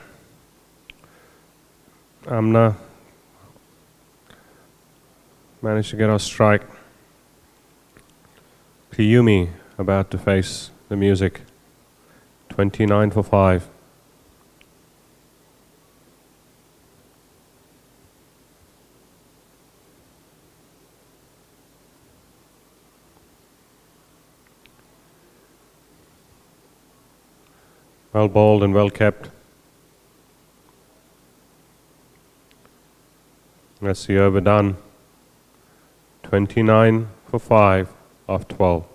Amna managed to get our strike. Piyumi about to face the music. 29 for 5. Well bowled and well kept. That's the over done. 29 for 5 of 12.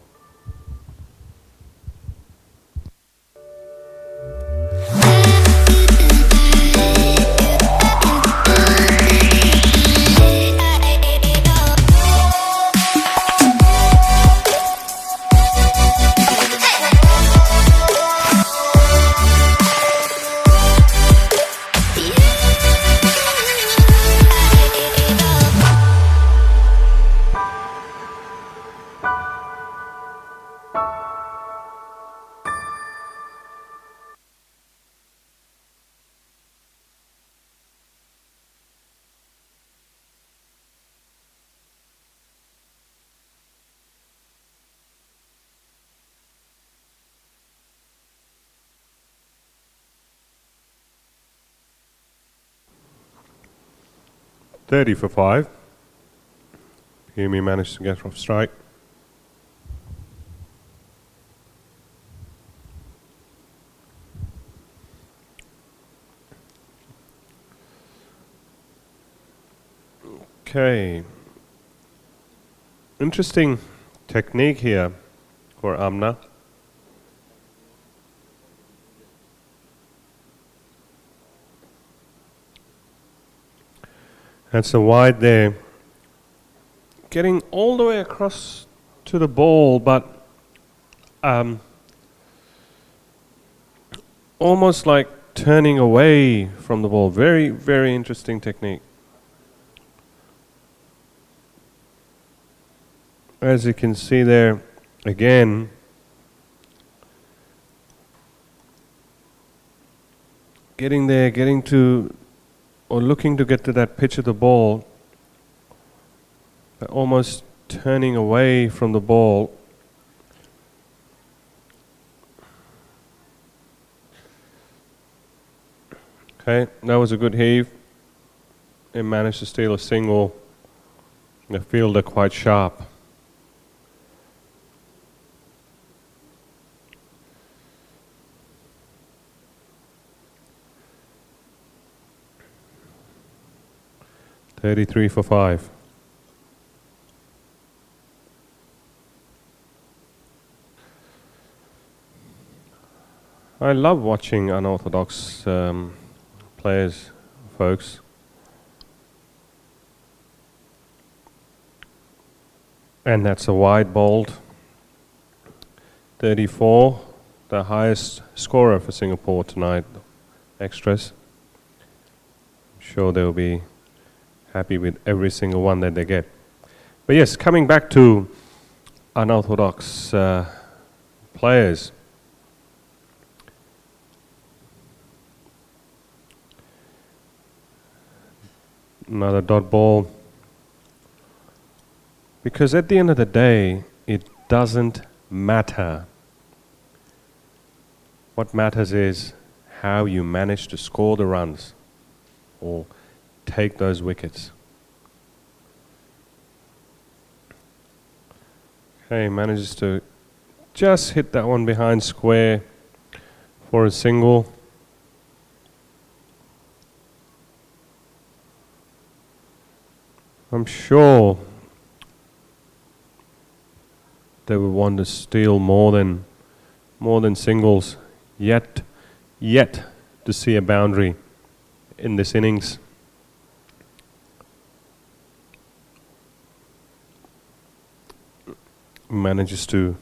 .30 for 5. Piyumi managed to get off strike. Okay. Interesting technique here for Amna. That's a wide there. Getting all the way across to the ball, but almost like turning away from the ball. Very, very interesting technique. As you can see there, again, getting there, getting to, or looking to get to that pitch of the ball, but almost turning away from the ball. Okay, that was a good heave. It managed to steal a single. The fielder quite sharp. .33 for 5. I love watching unorthodox players, folks. And that's a wide bowled. 34, the highest scorer for Singapore tonight. Extras. I'm sure they'll be happy with every single one that they get. But yes, coming back to unorthodox players. Another dot ball. Because at the end of the day, it doesn't matter. What matters is how you manage to score the runs or take those wickets. Okay, manages to just hit that one behind square for a single. I'm sure they would want to steal more than singles, yet to see a boundary in this innings. Manages to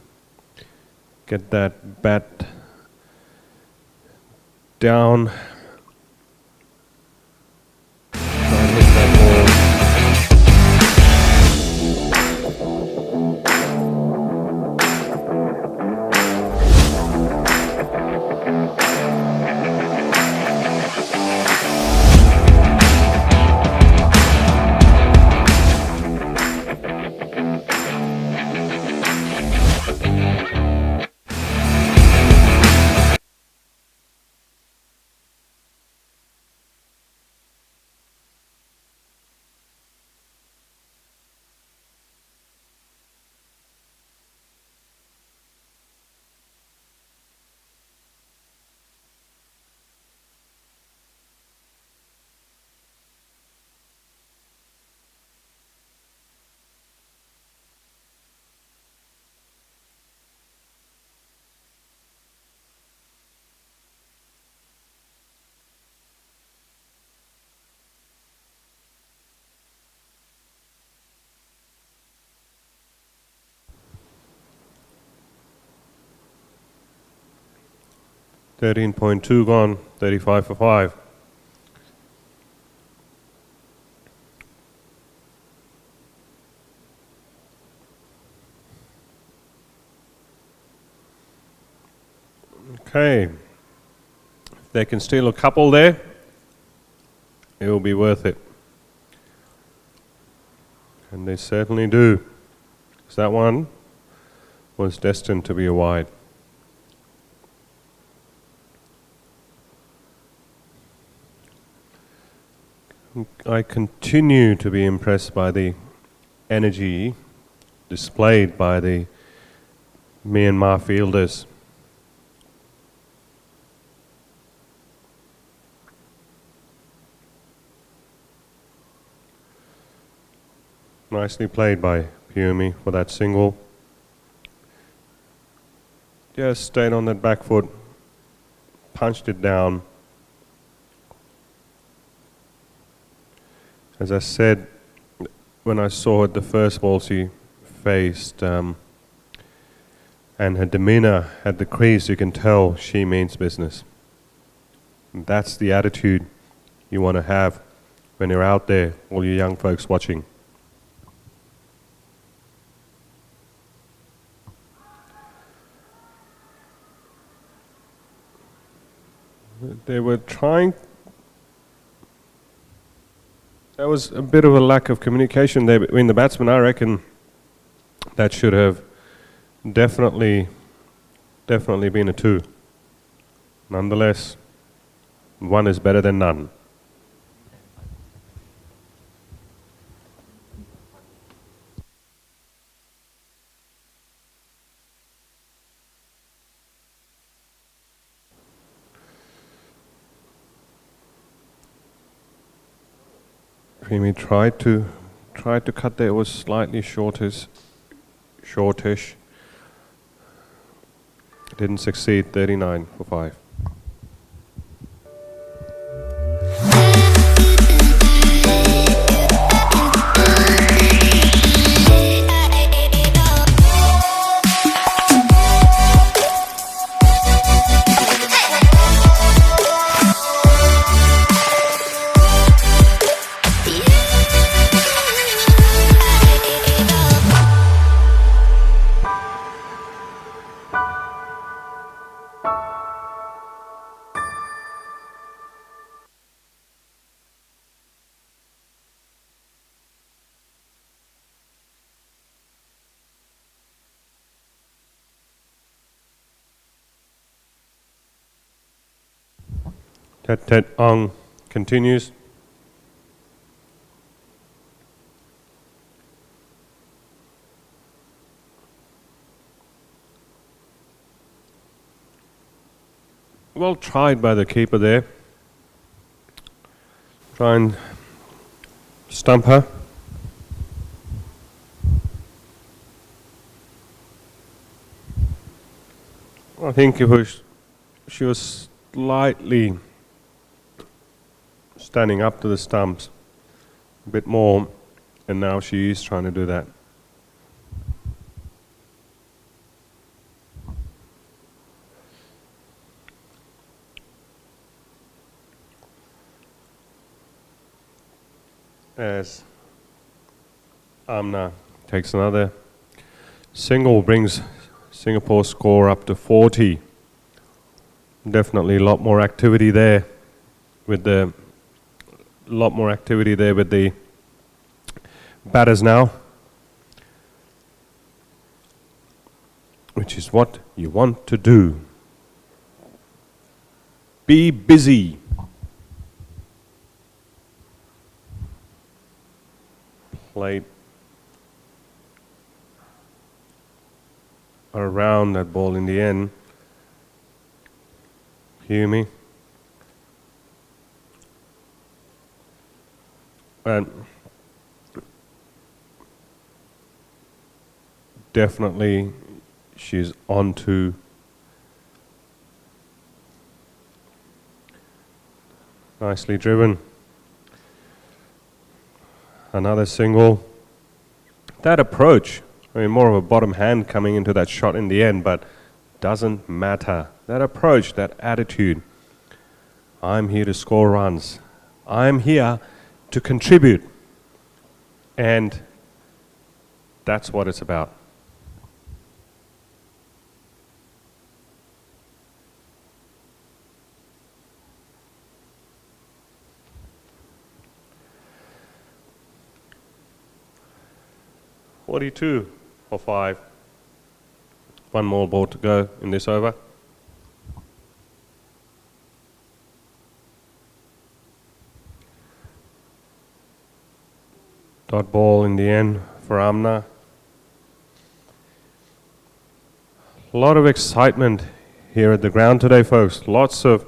get that bat down. Try and hit that ball. .2 gone, 35 for 5. Okay, if they can steal a couple there, it will be worth it. And they certainly do. Because that one was destined to be a wide. I continue to be impressed by the energy displayed by the Myanmar fielders. Nicely played by Piumi for that single. Just stayed on that back foot, punched it down. As I said, when I saw it the first ball she faced, and her demeanor at the crease, you can tell she means business. And that's the attitude you want to have when you're out there, all you young folks watching. They were trying. There was a bit of a lack of communication there between the batsmen. I reckon that should have definitely been a 2. Nonetheless, 1 is better than none. Primi tried to cut there. It was slightly shortish. Didn't succeed. 39 for 5. Tet Ong continues. Well tried by the keeper there. Try and stump her. I think she was slightly standing up to the stumps a bit more, and now she is trying to do that. As Amna takes another single, brings Singapore's score up to 40. Definitely a lot more activity there with the batters now, which is what you want to do. Be busy. Played around that ball in the end. Hear me? And definitely she's on to nicely driven. Another single. That approach, I mean, more of a bottom hand coming into that shot in the end, but doesn't matter. That approach, that attitude. I'm here to score runs. I'm here to contribute. And that's what it's about. .42 for 5. One more ball to go in this over. Dot ball in the end for Amna. A lot of excitement here at the ground today, folks. Lots of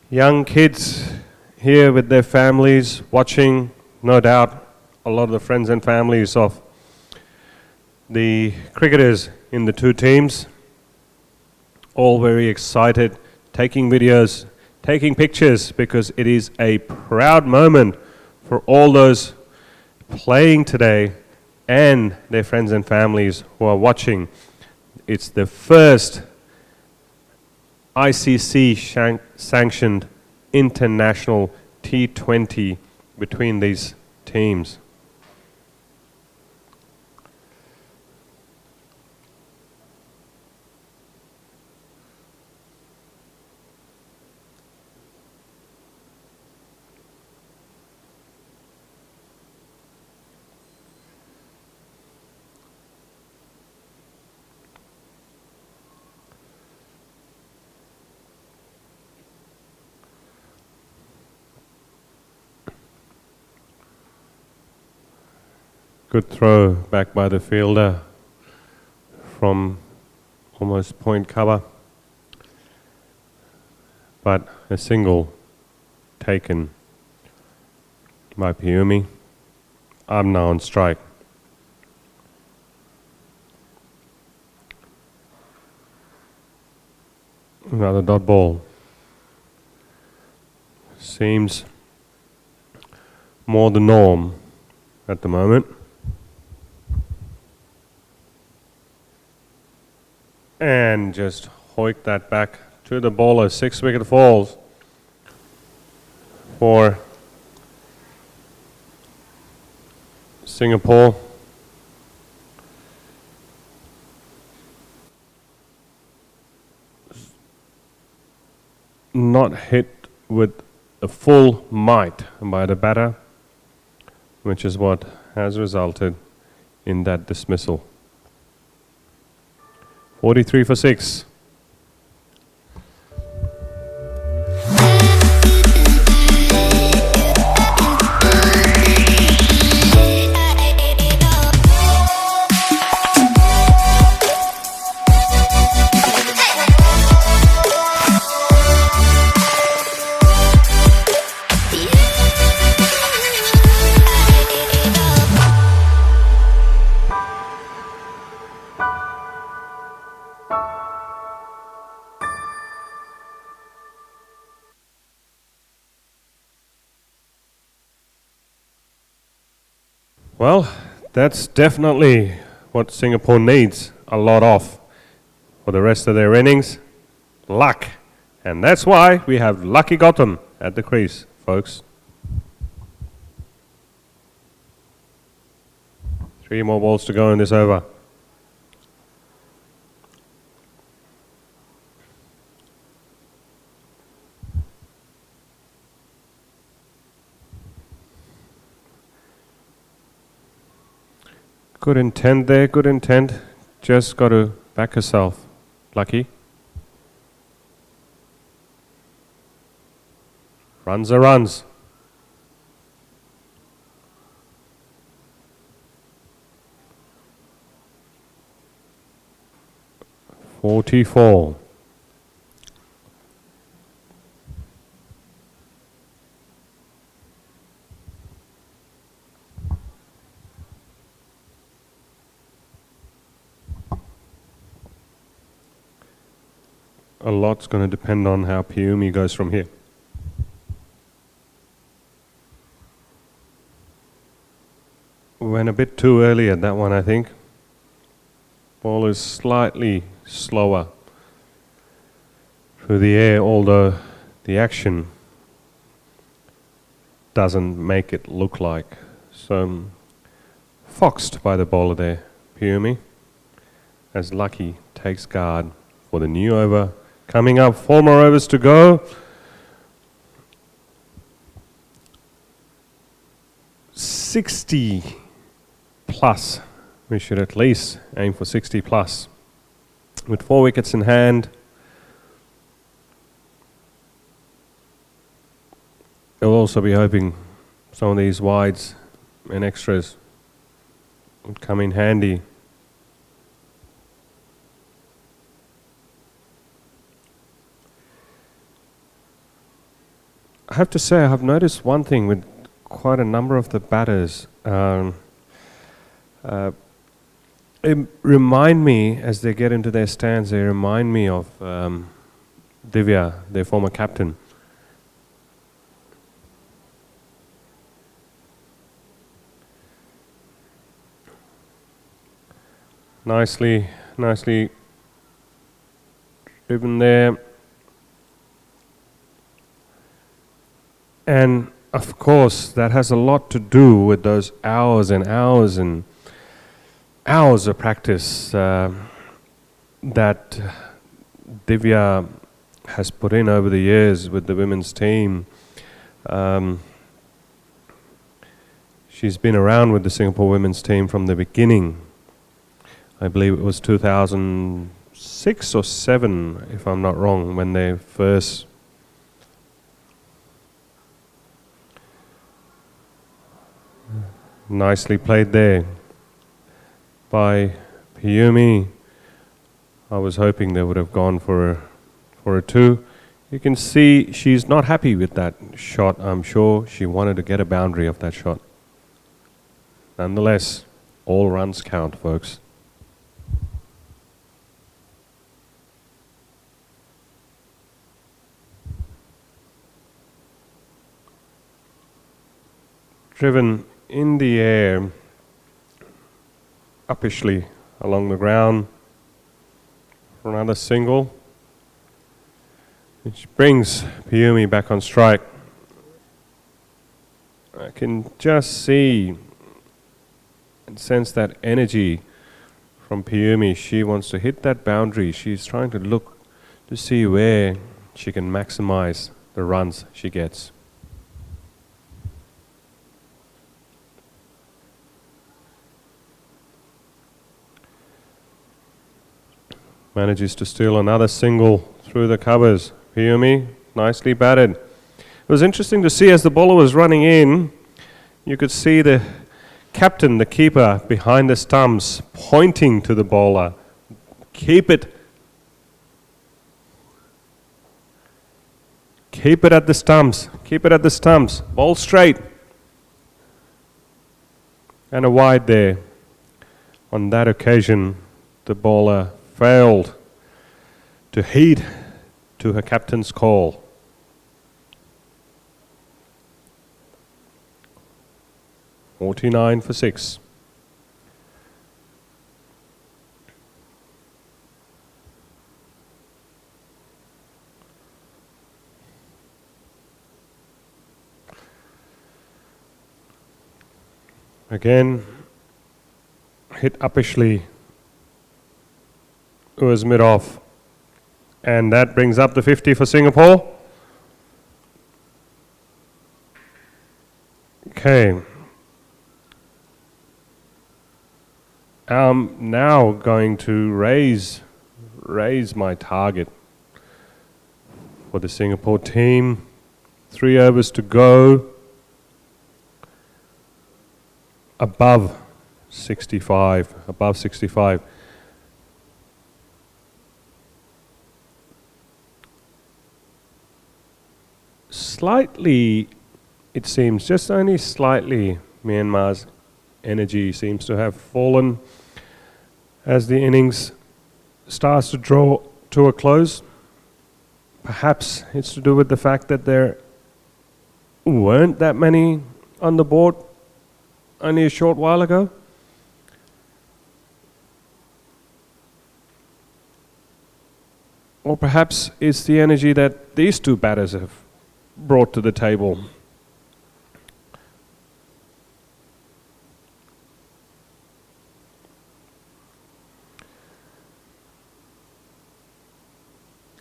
young kids here with their families watching. No doubt a lot of the friends and families of the cricketers in the two teams, all very excited, taking videos, taking pictures, because it is a proud moment for all those playing today and their friends and families who are watching. It's the first ICC sanctioned international T20 between these teams. Good throw back by the fielder from almost point cover, but a single taken by Piumi. I'm now on strike. Another dot ball. Seems more the norm at the moment. And just hoik that back to the bowler. 6 wicket falls for Singapore. Not hit with a full might by the batter, which is what has resulted in that dismissal. 43 for 6. Well, that's definitely what Singapore needs a lot of for the rest of their innings. Luck. And that's why we have Lucky Gotham at the crease, folks. 3 more balls to go in this over. Good intent there, good intent. Just got to back herself. Lucky. Runs are runs. .44. A lot's going to depend on how Piumi goes from here. Went a bit too early at that one, I think. Ball is slightly slower through the air, although the action doesn't make it look like. So, foxed by the bowler there, Piumi, as Lucky takes guard for the new over. Coming up, 4 more overs to go. 60 plus. We should at least aim for 60 plus. With 4 wickets in hand, they'll also be hoping some of these wides and extras would come in handy. I have to say, I have noticed one thing with quite a number of the batters it remind me, as they get into their stands, they remind me of Divya, their former captain. Nicely driven there. And of course, that has a lot to do with those hours and hours and hours of practice that Divya has put in over the years with the women's team. She's been around with the Singapore women's team from the beginning. I believe it was 2006 or 7, if I'm not wrong, when they first nicely played there by Piyumi. I was hoping they would have gone for a 2. You can see she's not happy with that shot. I'm sure she wanted to get a boundary of that shot. Nonetheless, all runs count, folks. Driven in the air, uppishly along the ground for another single, which brings Piyumi back on strike. I can just see and sense that energy from Piyumi. She wants to hit that boundary. She's trying to look to see where she can maximize the runs she gets. Manages to steal another single through the covers. Piyumi, nicely batted. It was interesting to see as the bowler was running in, you could see the captain, the keeper, behind the stumps, pointing to the bowler. Keep it at the stumps. Keep it at the stumps. Bowl straight. And a wide there. On that occasion, the bowler failed to heed to her captain's call. "49 for 6. Again, hit uppishly. It was mid-off. And that brings up the 50 for Singapore. Okay. I'm now going to raise my target for the Singapore team. 3 overs to go. Above 65. Above 65. Slightly, it seems, just only slightly, Myanmar's energy seems to have fallen as the innings starts to draw to a close. Perhaps it's to do with the fact that there weren't that many on the board only a short while ago. Or perhaps it's the energy that these two batters have brought to the table.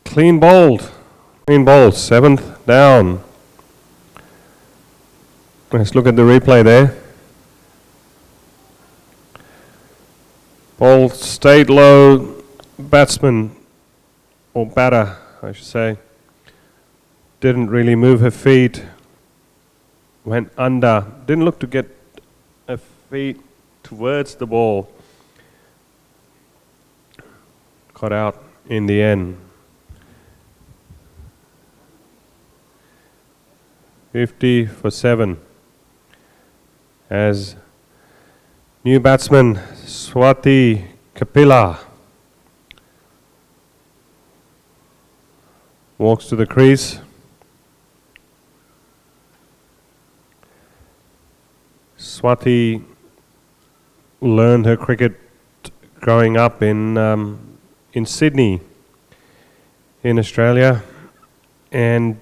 Clean bowled, 7th down. Let's look at the replay there. Ball stayed low, batsman, or batter, I should say, didn't really move her feet, went under, didn't look to get her feet towards the ball, got out in the end. 50 for 7. as new batsman Swati Kapila walks to the crease. Swati learned her cricket growing up in Sydney, in Australia, and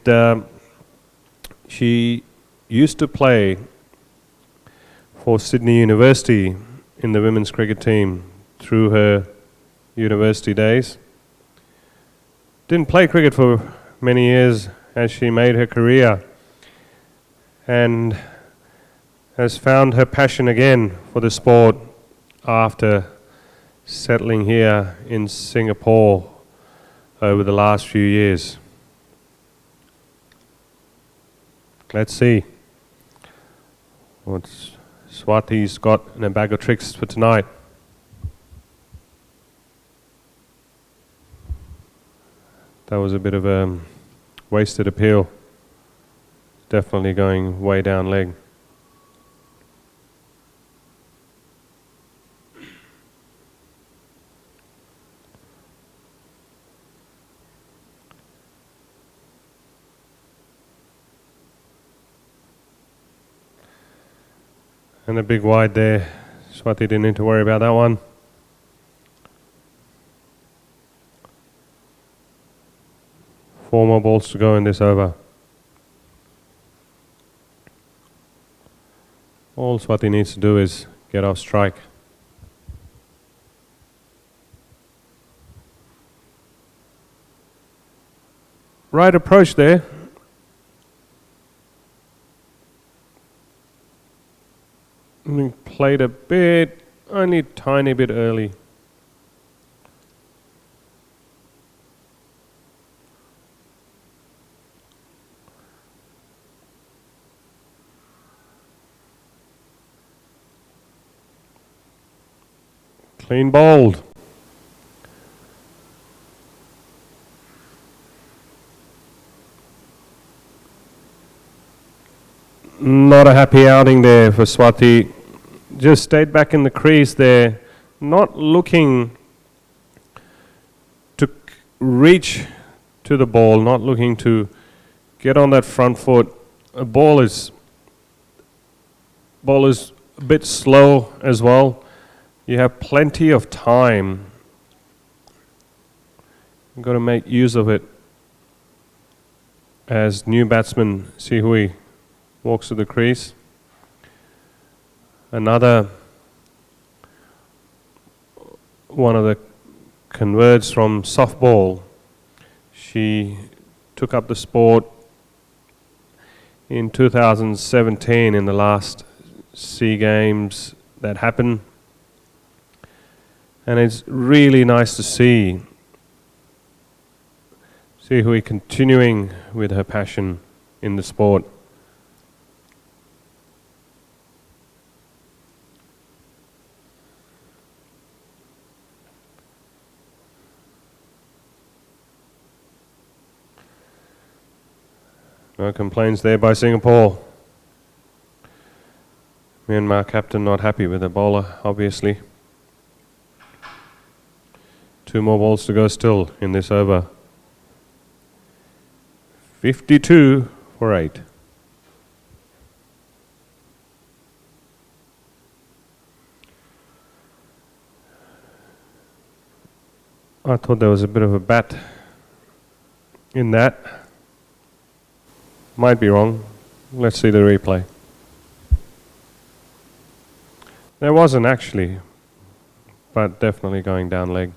she used to play for Sydney University in the women's cricket team through her university days. Didn't play cricket for many years as she made her career, and has found her passion again for the sport after settling here in Singapore over the last few years. Let's see what Swati's got in a bag of tricks for tonight. That was a bit of a wasted appeal. Definitely going way down leg. And a big wide there. Swati didn't need to worry about that one. Four more balls to go in this over. All Swati needs to do is get off strike. Right approach there. Played a bit, only a tiny bit early. Clean bowled. Not a happy outing there for Swati. Just stayed back in the crease there, not looking to reach to the ball, not looking to get on that front foot. The ball is a bit slow as well. You have plenty of time. You've got to make use of it. As new batsman Sihui walks to the crease. Another one of the converts from softball. She took up the sport in 2017 in the last SEA Games that happened. And it's really nice to see Hui continuing with her passion in the sport. No complaints there by Singapore. Myanmar captain not happy with the bowler, obviously. 2 more balls to go still in this over. 52 for 8. I thought there was a bit of a bat in that. Might be wrong. Let's see the replay. There wasn't actually, but definitely going down leg.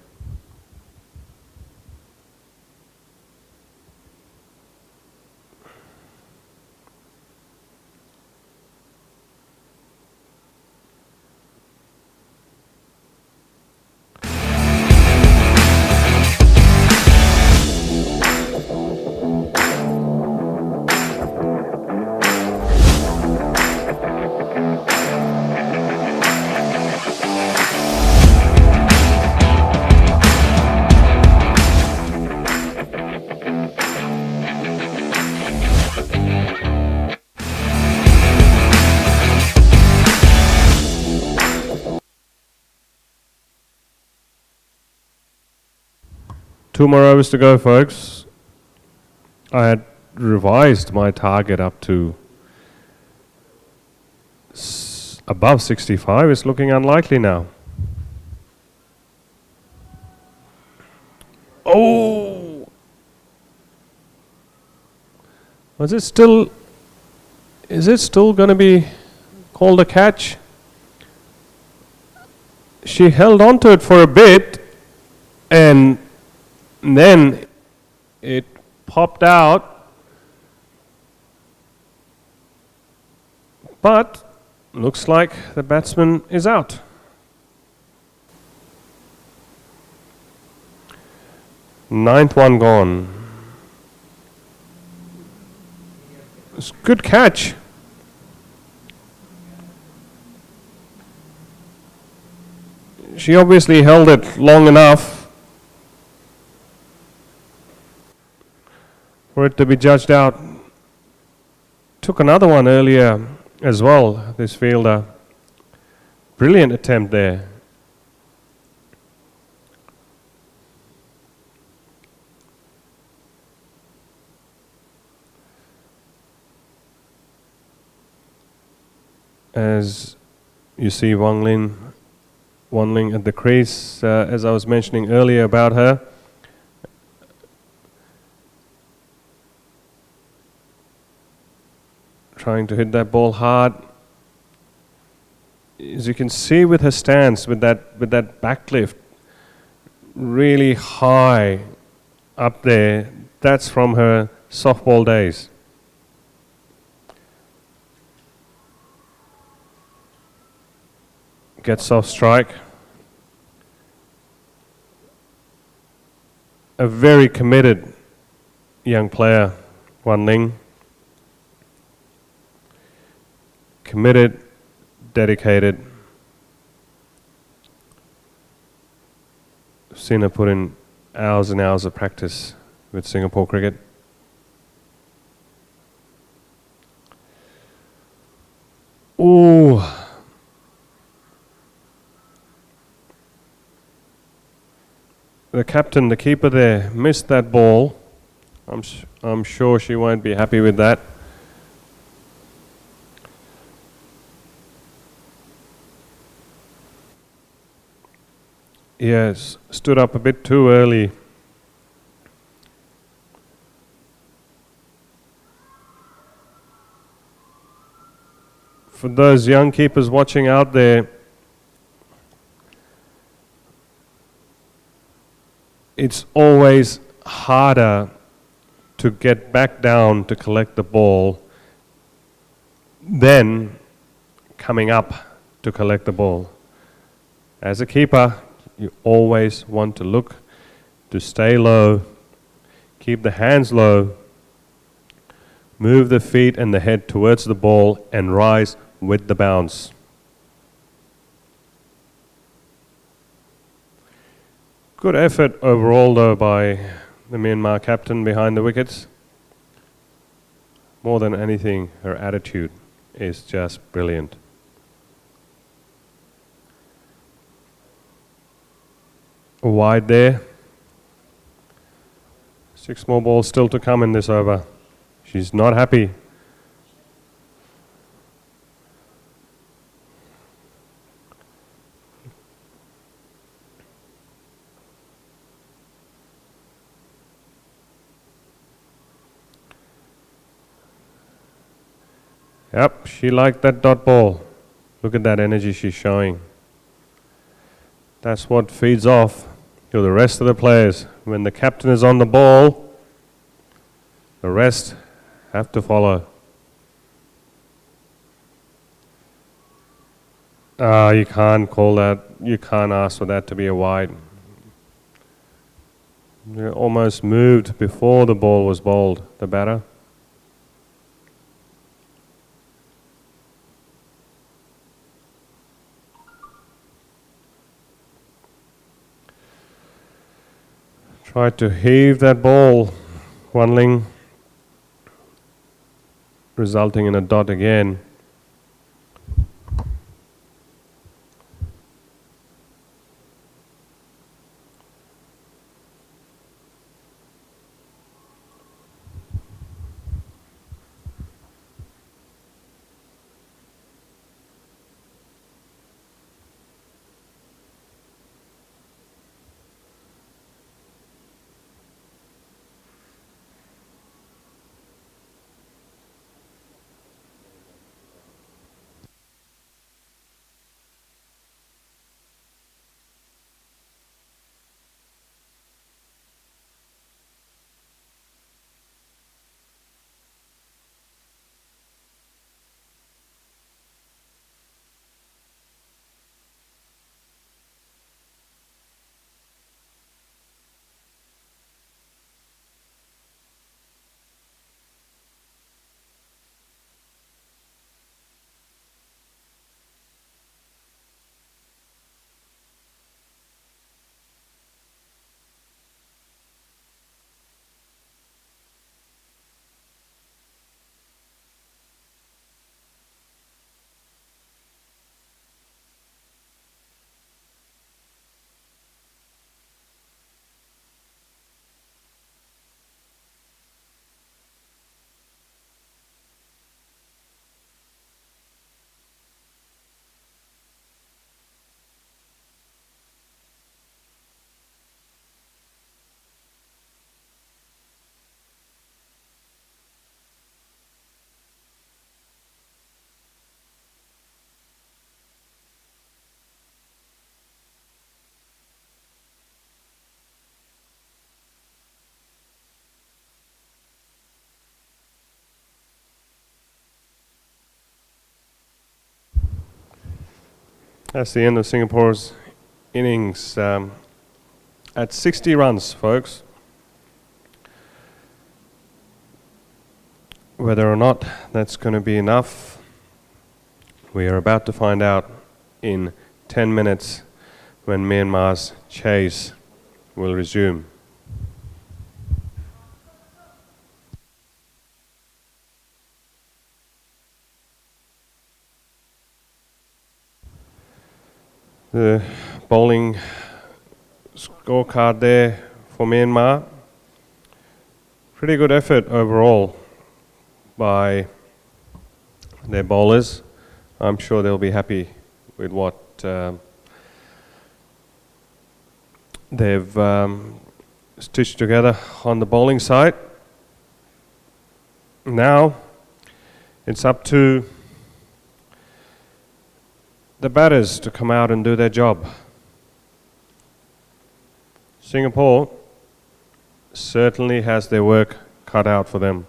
2 more overs to go, folks. I had revised my target up to above 65. It's looking unlikely now. Oh! Is it still going to be called a catch? She held on to it for a bit and then it popped out, but looks like the batsman is out. Ninth one gone. It's a good catch. She obviously held it long enough for it to be judged out. Took another one earlier as well, this fielder. Brilliant attempt there. As you see Wan Ling at the crease, as I was mentioning earlier about her. Trying to hit that ball hard. As you can see with her stance, with that backlift, really high up there, that's from her softball days. Gets off strike. A very committed young player, Wan Ling. Committed, dedicated. I've seen her put in hours and hours of practice with Singapore cricket. Ooh. The captain, the keeper there, missed that ball. I'm sure she won't be happy with that. Yes, stood up a bit too early. For those young keepers watching out there, it's always harder to get back down to collect the ball than coming up to collect the ball. As a keeper, you always want to look to stay low, keep the hands low, move the feet and the head towards the ball and rise with the bounce. Good effort overall though by the Myanmar captain behind the wickets. More than anything, her attitude is just brilliant. Wide there. 6 more balls still to come in this over. She's not happy. Yep, she liked that dot ball. Look at that energy she's showing. That's what feeds off to the rest of the players. When the captain is on the ball, the rest have to follow. You can't call that, you can't ask for that to be a wide. It almost moved before the ball was bowled, the batter. Tried to heave that ball, Wan Ling, resulting in a dot again. That's the end of Singapore's innings at 60 runs, folks. Whether or not that's going to be enough, we are about to find out in 10 minutes when Myanmar's chase will resume. The bowling scorecard there for Myanmar. Pretty good effort overall by their bowlers. I'm sure they'll be happy with what they've stitched together on the bowling side. Now it's up to the batters to come out and do their job. Singapore certainly has their work cut out for them.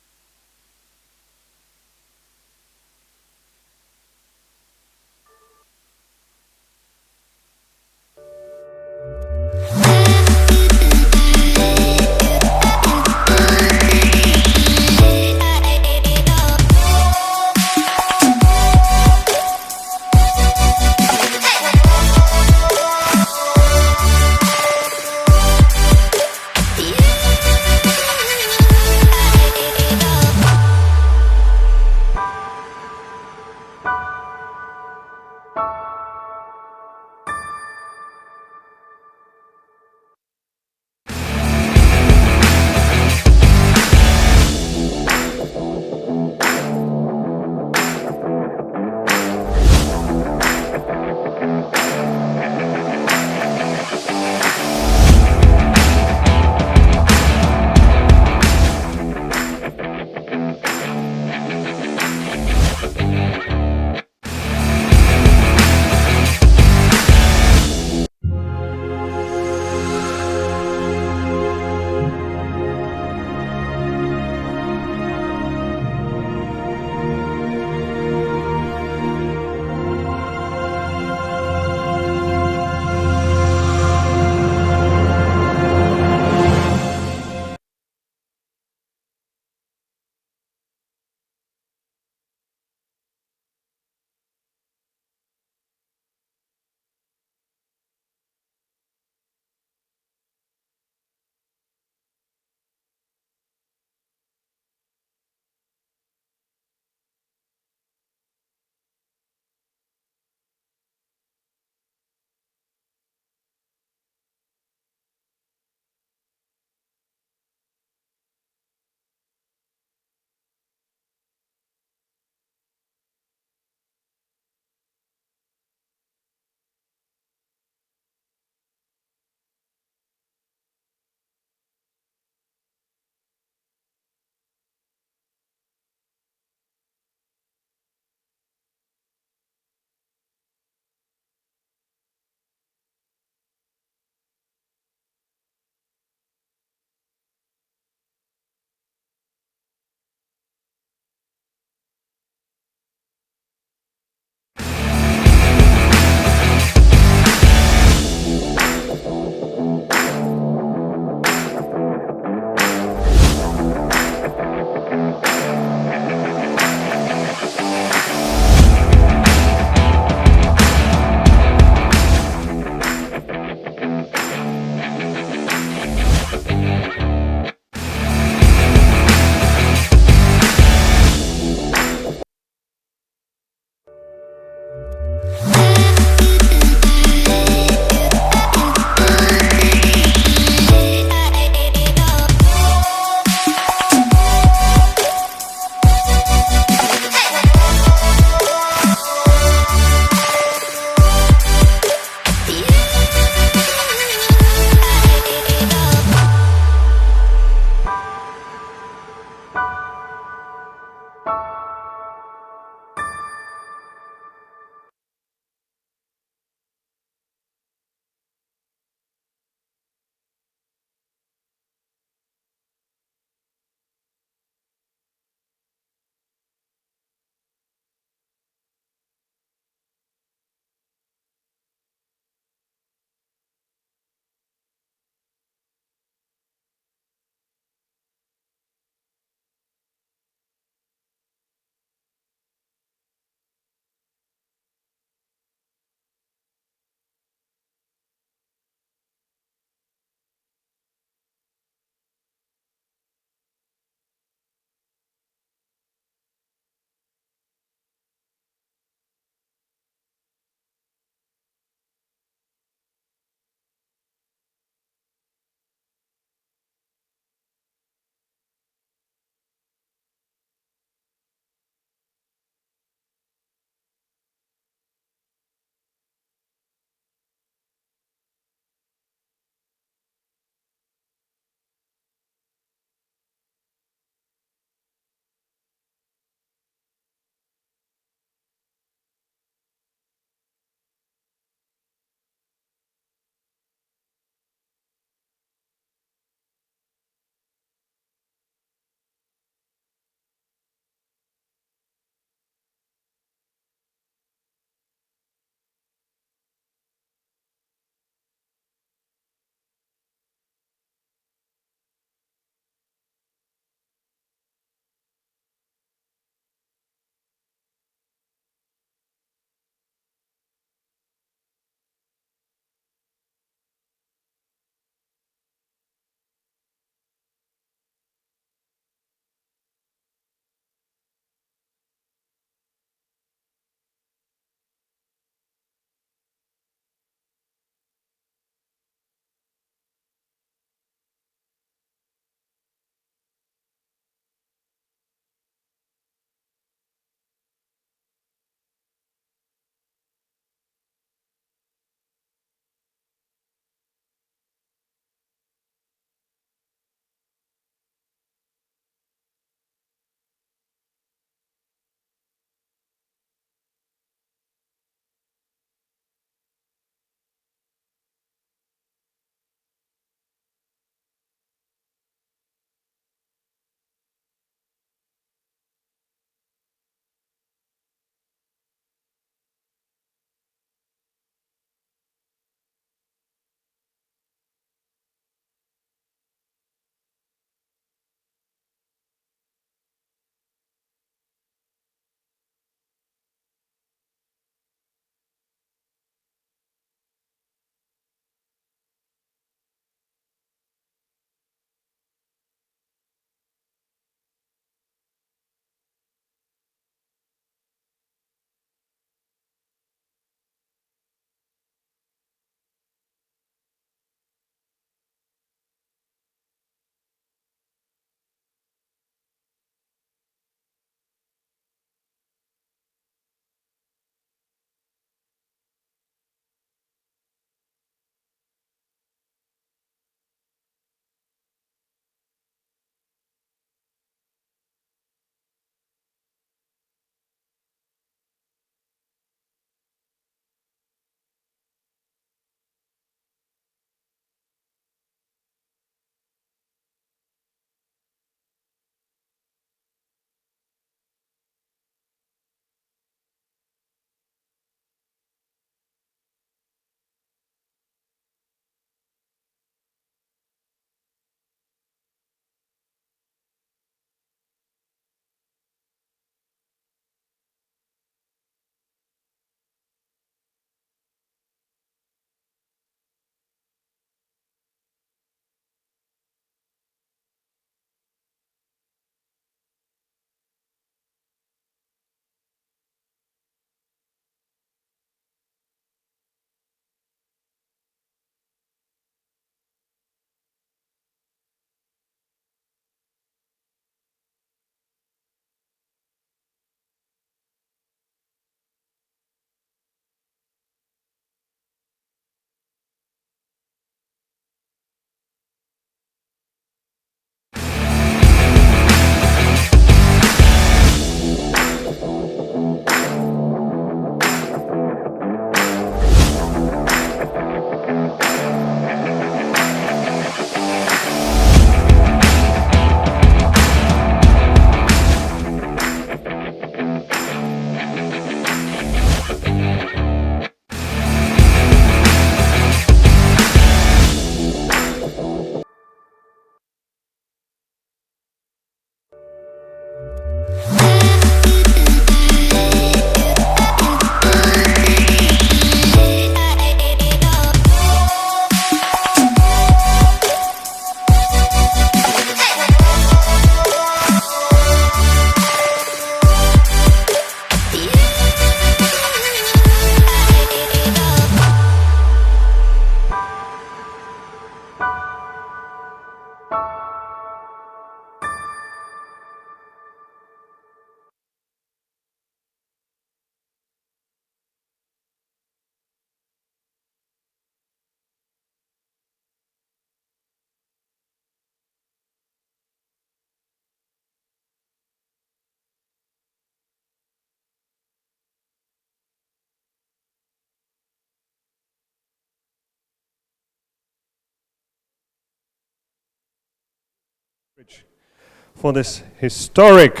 For this historic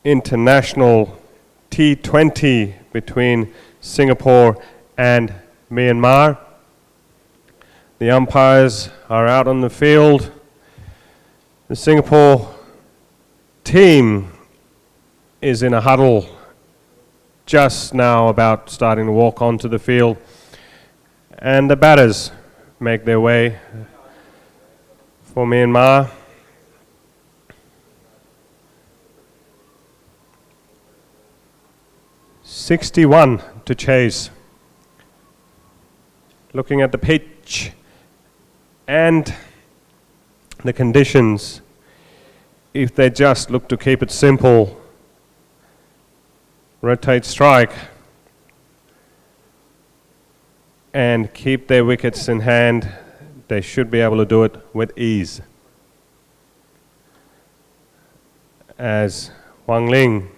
international T20 between Singapore and Myanmar. The umpires are out on the field. The Singapore team is in a huddle just now about starting to walk onto the field, and the batters make their way for Myanmar. "61 to chase." Looking at the pitch and the conditions, if they just look to keep it simple, rotate strike, and keep their wickets in hand, they should be able to do it with ease. As Wang Ling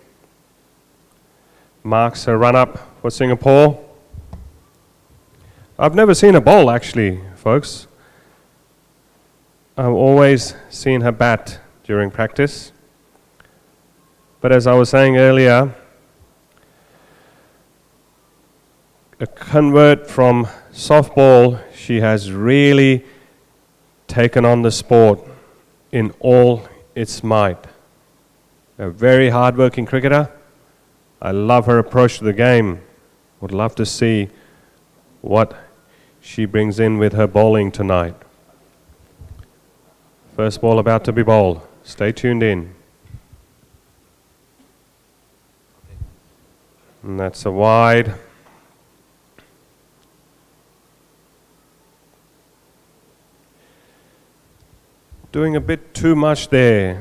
marks a run up for Singapore. I've never seen her bowl actually, folks. I've always seen her bat during practice. But as I was saying earlier, a convert from softball, she has really taken on the sport in all its might. A very hard-working cricketer. I love her approach to the game. Would love to see what she brings in with her bowling tonight. First ball about to be bowled. Stay tuned in. And that's a wide. Doing a bit too much there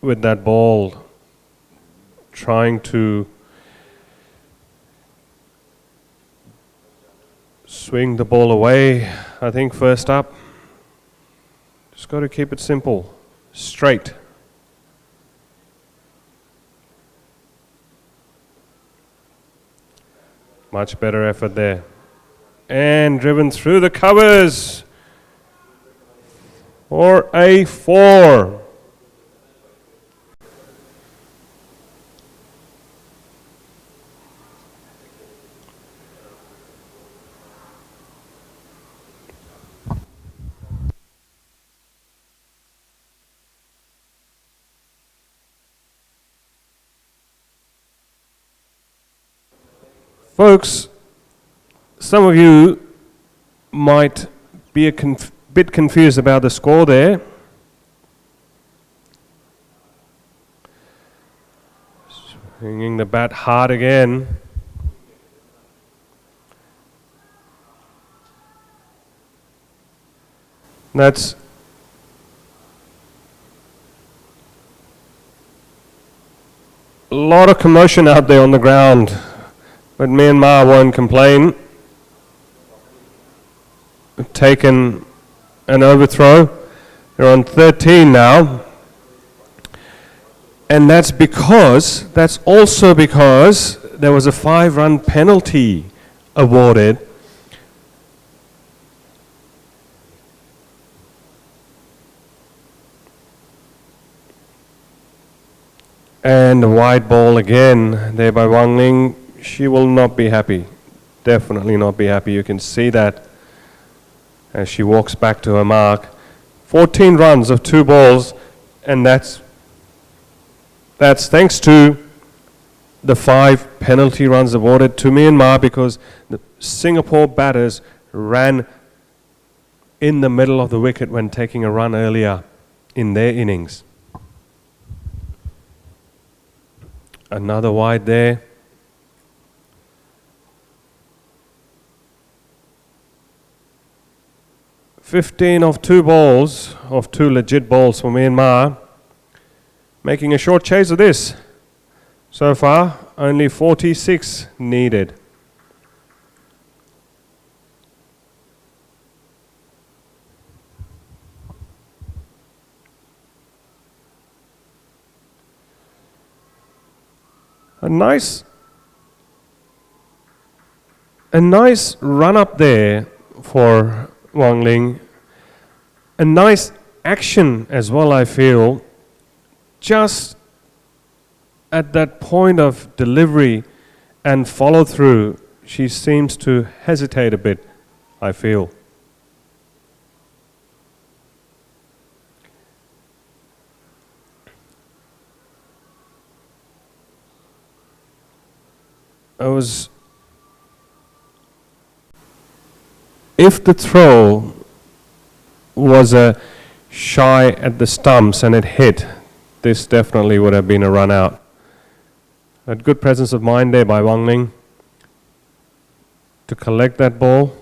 with that ball. Trying to swing the ball away, I think, first up. Just got to keep it simple, straight. Much better effort there. And driven through the covers for a 4. Folks, some of you might be a bit confused about the score there. Swinging the bat hard again. That's a lot of commotion out there on the ground. But Myanmar won't complain. Taken an overthrow. They're on 13 now. And that's also because there was a 5-run penalty awarded. And a wide ball again there by Wang Ling. She will not be happy, definitely not be happy. You can see that as she walks back to her mark. 14 runs of 2 balls, and that's thanks to the 5 penalty runs awarded to Myanmar because the Singapore batters ran in the middle of the wicket when taking a run earlier in their innings. Another wide there. 15 of 2 balls, of 2 legit balls for Myanmar, making a short chase of this. So far, only 46 needed. A nice run up there for Wang Ling. A nice action as well, I feel. Just at that point of delivery and follow through, she seems to hesitate a bit, I feel. If the throw was a shy at the stumps and it hit, this definitely would have been a run out. A good presence of mind there by Wang Ning to collect that ball.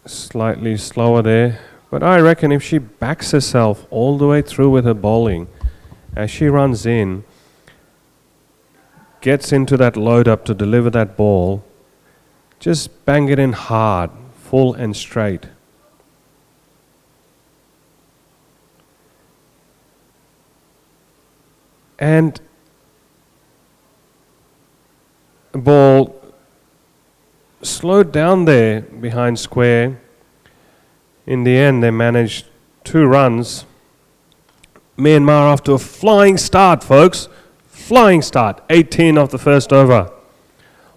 Slightly slower there, but I reckon if she backs herself all the way through with her bowling, as she runs in, gets into that load up to deliver that ball, just bang it in hard, full and straight. And the ball slowed down there behind square. In the end, they managed 2 runs. Myanmar off to a flying start, folks. Flying start. 18 off the first over.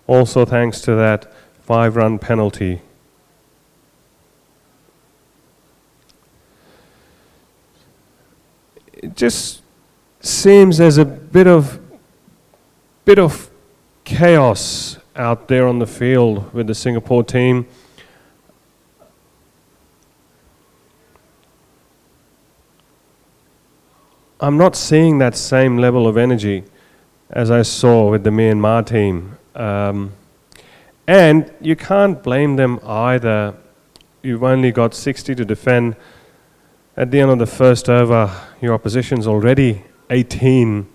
Also thanks to that 5-run penalty. It just seems there's a bit of chaos out there on the field with the Singapore team. I'm not seeing that same level of energy as I saw with the Myanmar team. And you can't blame them either. You've only got 60 to defend. At the end of the first over, your opposition's already 18.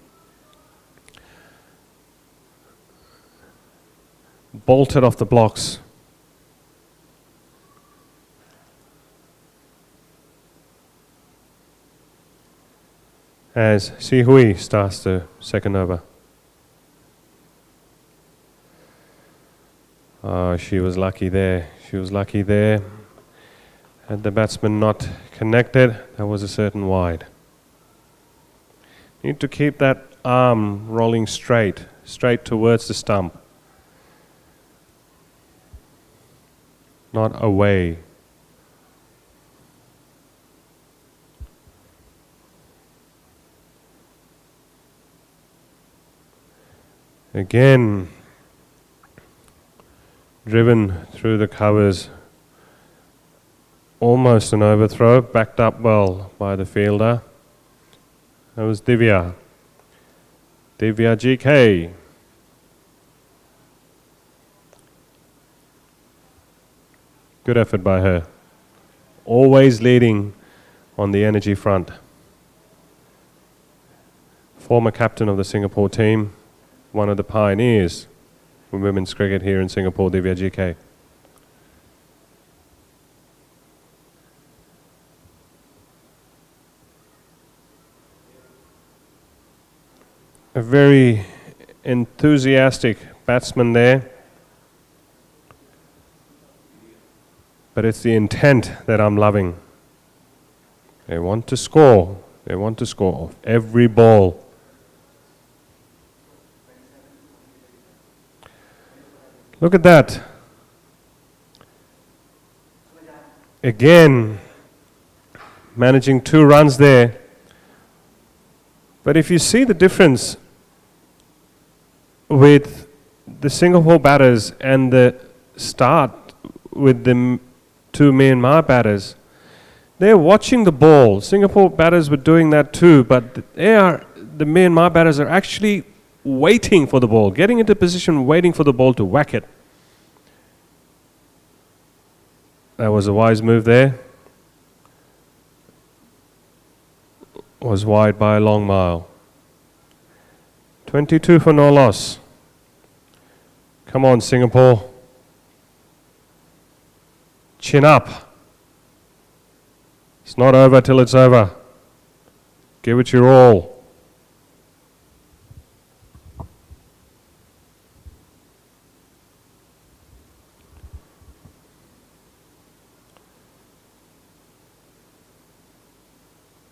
Bolted off the blocks. As Si Hui starts the second over. Oh, she was lucky there. She was lucky there. Had the batsman not connected, that was a certain wide. Need to keep that arm rolling straight towards the stump. Not away. Again, driven through the covers. Almost an overthrow, backed up well by the fielder. That was Divya. Divya GK. Good effort by her. Always leading on the energy front. Former captain of the Singapore team. One of the pioneers for women's cricket here in Singapore, Divya GK. A very enthusiastic batsman there. But it's the intent that I'm loving. They want to score. They want to score off every ball. Look at that. Again, managing 2 runs there. But if you see the difference with the Singapore batters and the start with the 2 Myanmar batters, they're watching the ball. Singapore batters were doing that too, but the Myanmar batters are actually waiting for the ball, getting into position, waiting for the ball to whack it. That was a wise move there. Was wide by a long mile. 22 for no loss. Come on, Singapore. Chin up. It's not over till it's over. Give it your all.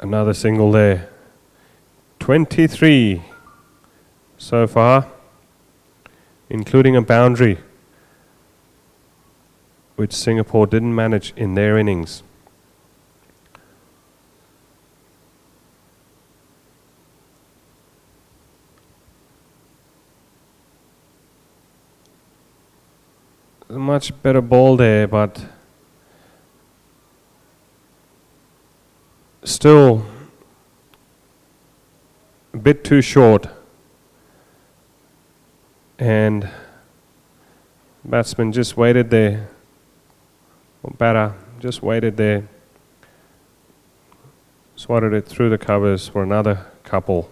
Another single there. 23 so far, including a boundary, which Singapore didn't manage in their innings. A much better ball there, but still a bit too short. And batsman just waited there, or batter just waited there, swatted it through the covers for another couple.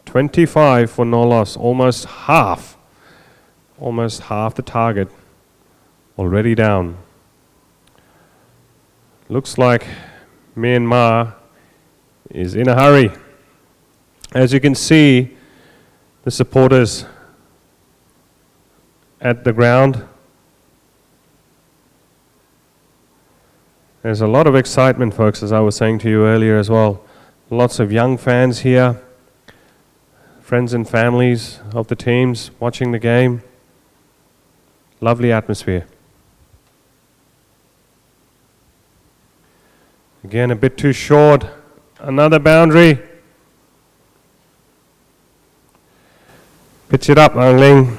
25 for no loss, almost half the target already down. Looks like Myanmar is in a hurry. As you can see, the supporters at the ground. There's a lot of excitement, folks, as I was saying to you earlier as well. Lots of young fans here, friends and families of the teams watching the game. Lovely atmosphere. Again, a bit too short. Another boundary. Pitch it up, Ang Ling.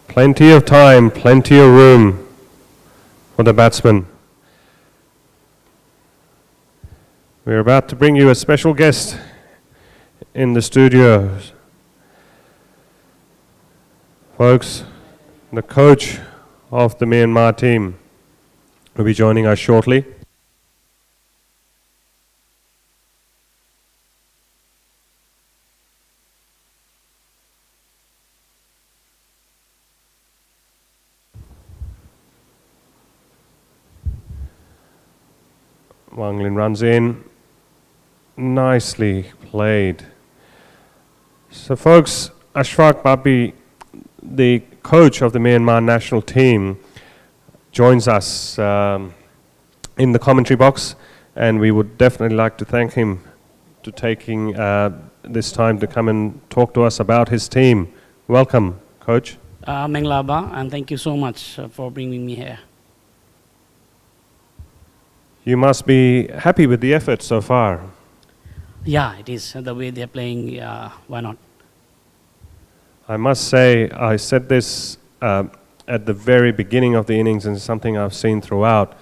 Plenty of time, plenty of room for the batsman. We're about to bring you a special guest in the studio. Folks, the coach of the Myanmar team will be joining us shortly. Wang Lin runs in. Nicely played. So folks, Ashraf Babi, the coach of the Myanmar national team, joins us in the commentary box, and we would definitely like to thank him for taking this time to come and talk to us about his team. Welcome, coach. Meng Laba, and thank you so much for bringing me here. You must be happy with the effort so far. Yeah, it is. The way they're playing, why not? I must say, I said this at the very beginning of the innings, and something I've seen throughout.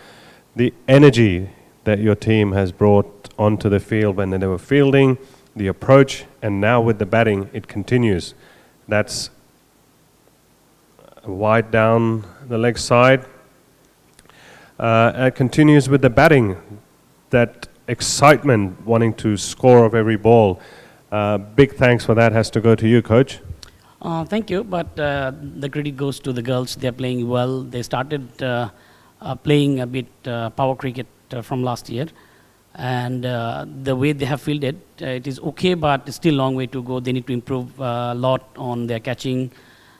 The energy that your team has brought onto the field when they were fielding, the approach, and now with the batting, it continues. That's wide down the leg side. It continues with the batting, that excitement wanting to score off every ball. Big thanks for that has to go to you, coach. Thank you, but the credit goes to the girls. They're playing well. They started playing a bit power cricket from last year, and the way they have fielded, it is okay, but it's still a long way to go. They need to improve a lot on their catching,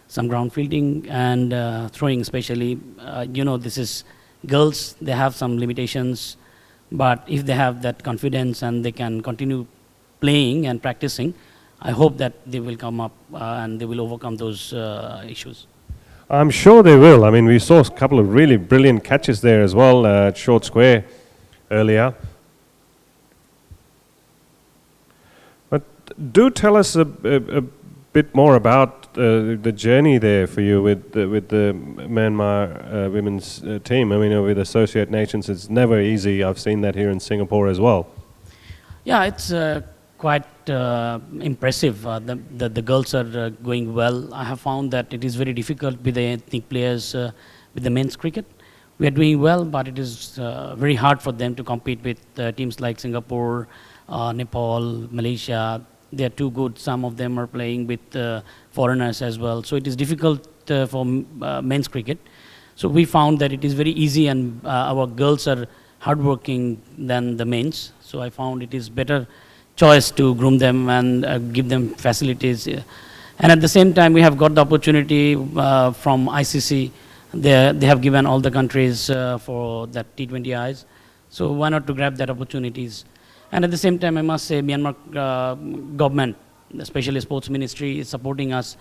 some ground fielding, and throwing especially. This is girls, they have some limitations, but if they have that confidence and they can continue playing and practicing, I hope that they will come up and they will overcome those issues. I'm sure they will. I mean, we saw a couple of really brilliant catches there as well at short square earlier. But do tell us a bit more about the journey there for you with the Myanmar women's team. I mean, with Associate Nations, it's never easy. I've seen that here in Singapore as well. Yeah, it's quite impressive. The girls are going well. I have found that it is very difficult with the ethnic players with the men's cricket. We are doing well, but it is very hard for them to compete with teams like Singapore, Nepal, Malaysia. They are too good. Some of them are playing with foreigners as well. So it is difficult for men's cricket. So we found that it is very easy, and our girls are hardworking than the men's. So I found it is better choice to groom them and give them facilities. And at the same time, we have got the opportunity from ICC They have given all the countries for that T20Is. So why not to grab that opportunities? And at the same time, I must say Myanmar government, especially sports ministry, is supporting us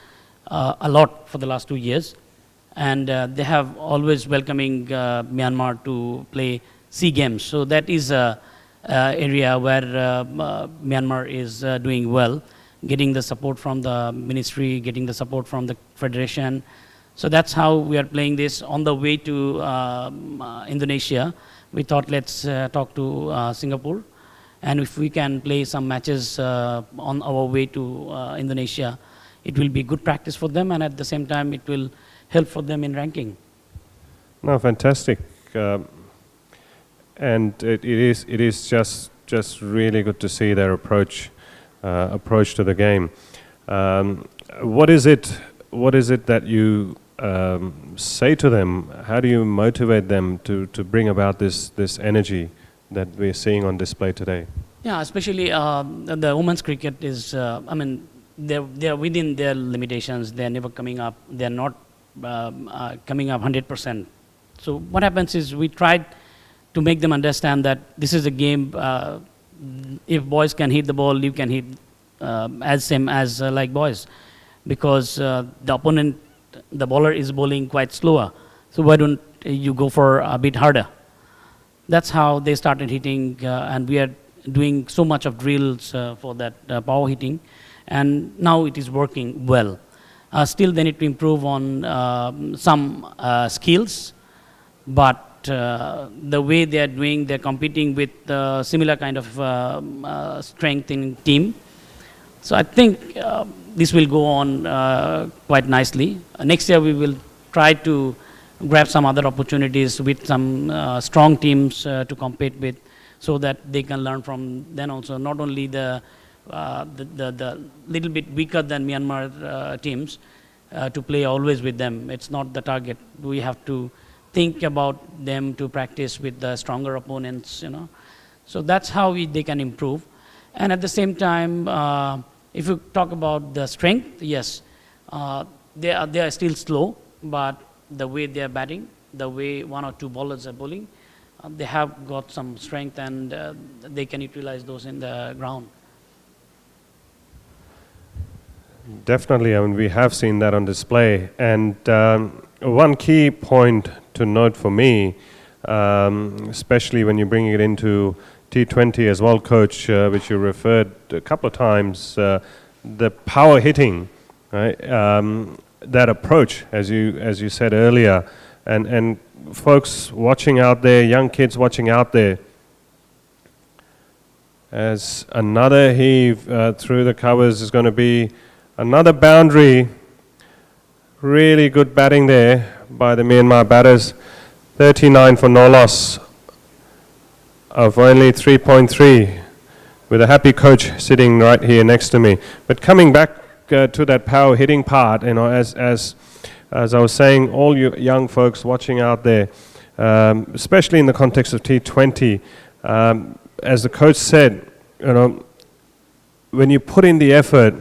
a lot for the last 2 years. And they have always welcoming Myanmar to play SEA Games. So that is a area where Myanmar is doing well, getting the support from the ministry, getting the support from the federation. So that's how we are playing this. On the way to Indonesia, we thought let's talk to Singapore. And if we can play some matches on our way to Indonesia, it will be good practice for them, and at the same time, it will help for them in ranking. No, fantastic. And it is just really good to see their approach to the game. What is it that you say to them? How do you motivate them to bring about this energy that we're seeing on display today? Yeah, especially the women's cricket is, I mean, they're within their limitations. They're never coming up. They're not coming up 100%. So what happens is we tried to make them understand that this is a game. If boys can hit the ball, you can hit as same as like boys, because the opponent, the bowler is bowling quite slower. So why don't you go for a bit harder? That's how they started hitting, and we are doing so much of drills for that power hitting, and now it is working well. Still, they need to improve on some skills, but the way they are doing, they're competing with similar kind of strength in team. So I think this will go on quite nicely. Next year we will try to grab some other opportunities with some strong teams to compete with, so that they can learn from them also. Not only the little bit weaker than Myanmar teams to play always with them. It's not the target. We have to think about them to practice with the stronger opponents, you know. So that's how they can improve. And at the same time, if you talk about the strength, yes, they are still slow, but the way they are batting, the way one or two bowlers are bowling, they have got some strength, and they can utilize those in the ground. Definitely, I mean, we have seen that on display. And one key point to note for me, especially when you're bringing it into T20 as well, Coach, which you referred a couple of times, the power hitting, right? That approach, as you said earlier, and folks watching out there, young kids watching out there, as another heave through the covers is going to be another boundary. Really good batting there by the Myanmar batters. 39 for no loss of only 3.3, with a happy coach sitting right here next to me. But coming back to that power hitting part, you know, as I was saying, all you young folks watching out there, especially in the context of T20, as the coach said, you know, when you put in the effort,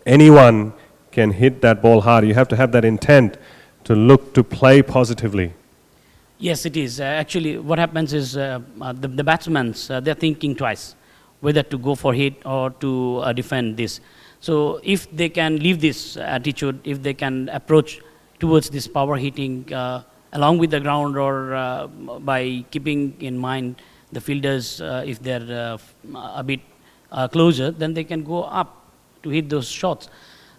anyone can hit that ball hard. You have to have that intent to look to play positively. Yes, it is. Actually, what happens is the batsmen, they're thinking twice whether to go for hit or to defend this. So if they can leave this attitude, if they can approach towards this power hitting along with the ground, or by keeping in mind the fielders, if they're a bit closer, then they can go up to hit those shots.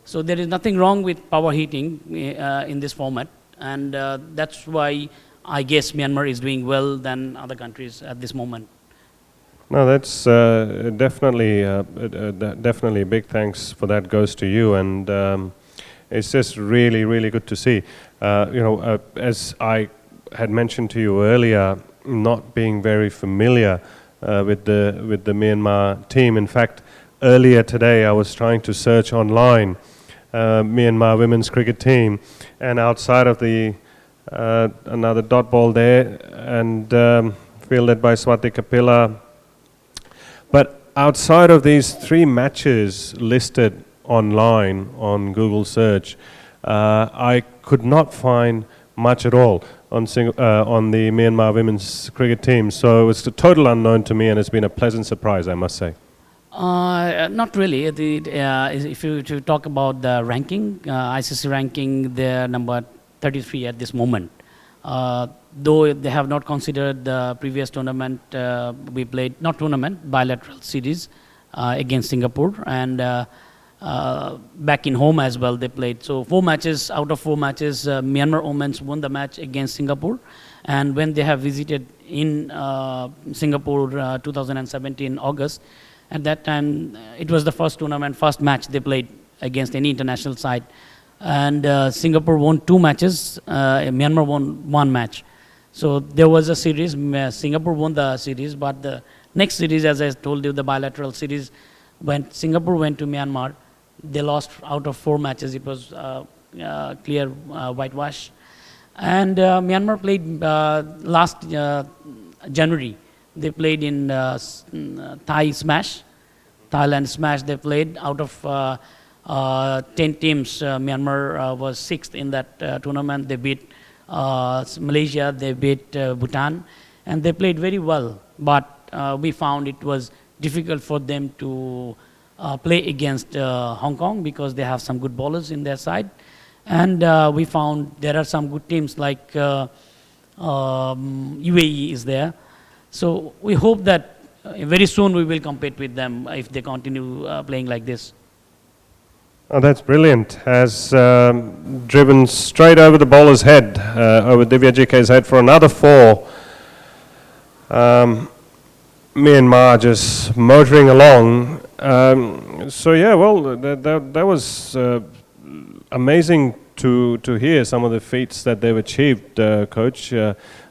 So there is nothing wrong with power hitting in this format, and that's why I guess Myanmar is doing well than other countries at this moment. No, that's definitely big thanks for that goes to you, and it's just really, really good to see. You know, as I had mentioned to you earlier, not being very familiar with the Myanmar team. In fact, earlier today I was trying to search online Myanmar women's cricket team, and outside of the another dot ball there, and fielded by Swati Kapila. But outside of these 3 matches listed online on Google search, I could not find much at all on the Myanmar women's cricket team. So it's a total unknown to me, and it's been a pleasant surprise, I must say. Not really. If you to talk about the ranking, ICC ranking, they're number 33 at this moment. Though they have not considered the previous tournament, we played, not tournament, bilateral series against Singapore, and back in home as well they played. So 4 matches, out of 4 matches, Myanmar Women's won the match against Singapore. And when they have visited in Singapore 2017 August, at that time it was the first tournament, first match they played against any international side. And Singapore won 2 matches, Myanmar won 1 match. So there was a series, Singapore won the series, but the next series, as I told you, the bilateral series, when Singapore went to Myanmar, they lost out of 4 matches. It was clear whitewash. And Myanmar played last January. They played in Thailand Smash. They played out of 10 teams. Myanmar was 6th in that tournament. They beat Malaysia, they beat Bhutan, and they played very well. But we found it was difficult for them to play against Hong Kong because they have some good bowlers in their side. And we found there are some good teams like UAE is there. So we hope that very soon we will compete with them if they continue playing like this. Oh, that's brilliant. Has driven straight over the bowler's head, over Divya GK's head for another 4. Myanmar just motoring along. So yeah, well, that was amazing to hear some of the feats that they've achieved, Coach.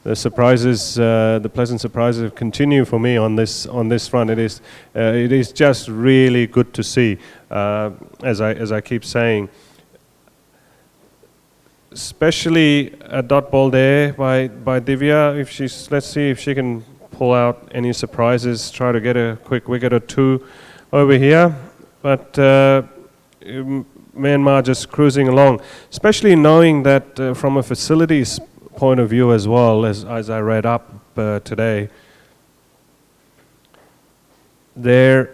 The surprises, the pleasant surprises continue for me on this front. It is just really good to see, as I keep saying. Especially a dot ball there by Divya. Let's see if she can pull out any surprises. Try to get a quick wicket or 2 over here, but Myanmar just cruising along. Especially knowing that from a facilities point of view as well, as I read up today, there,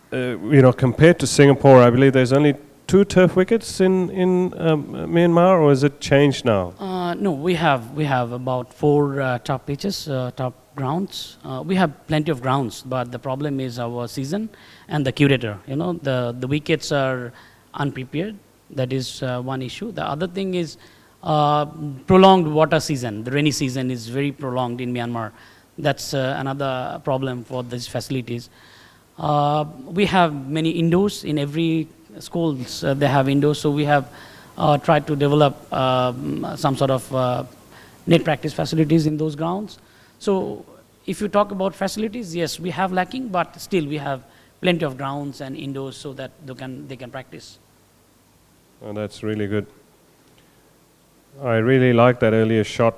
compared to Singapore, I believe there's only 2 turf wickets in Myanmar, or is it changed now? No, we have about 4 top pitches, top grounds. We have plenty of grounds, but the problem is our season and the curator. The wickets are unprepared. That is one issue. The other thing is prolonged water season. The rainy season is very prolonged in Myanmar. That's another problem for these facilities. We have many indoors in every schools. They have indoors, so we have tried to develop some sort of net practice facilities in those grounds. So if you talk about facilities, yes, we have lacking, but still we have plenty of grounds and indoors so that they can practice. Oh, that's really good. I really like that earlier shot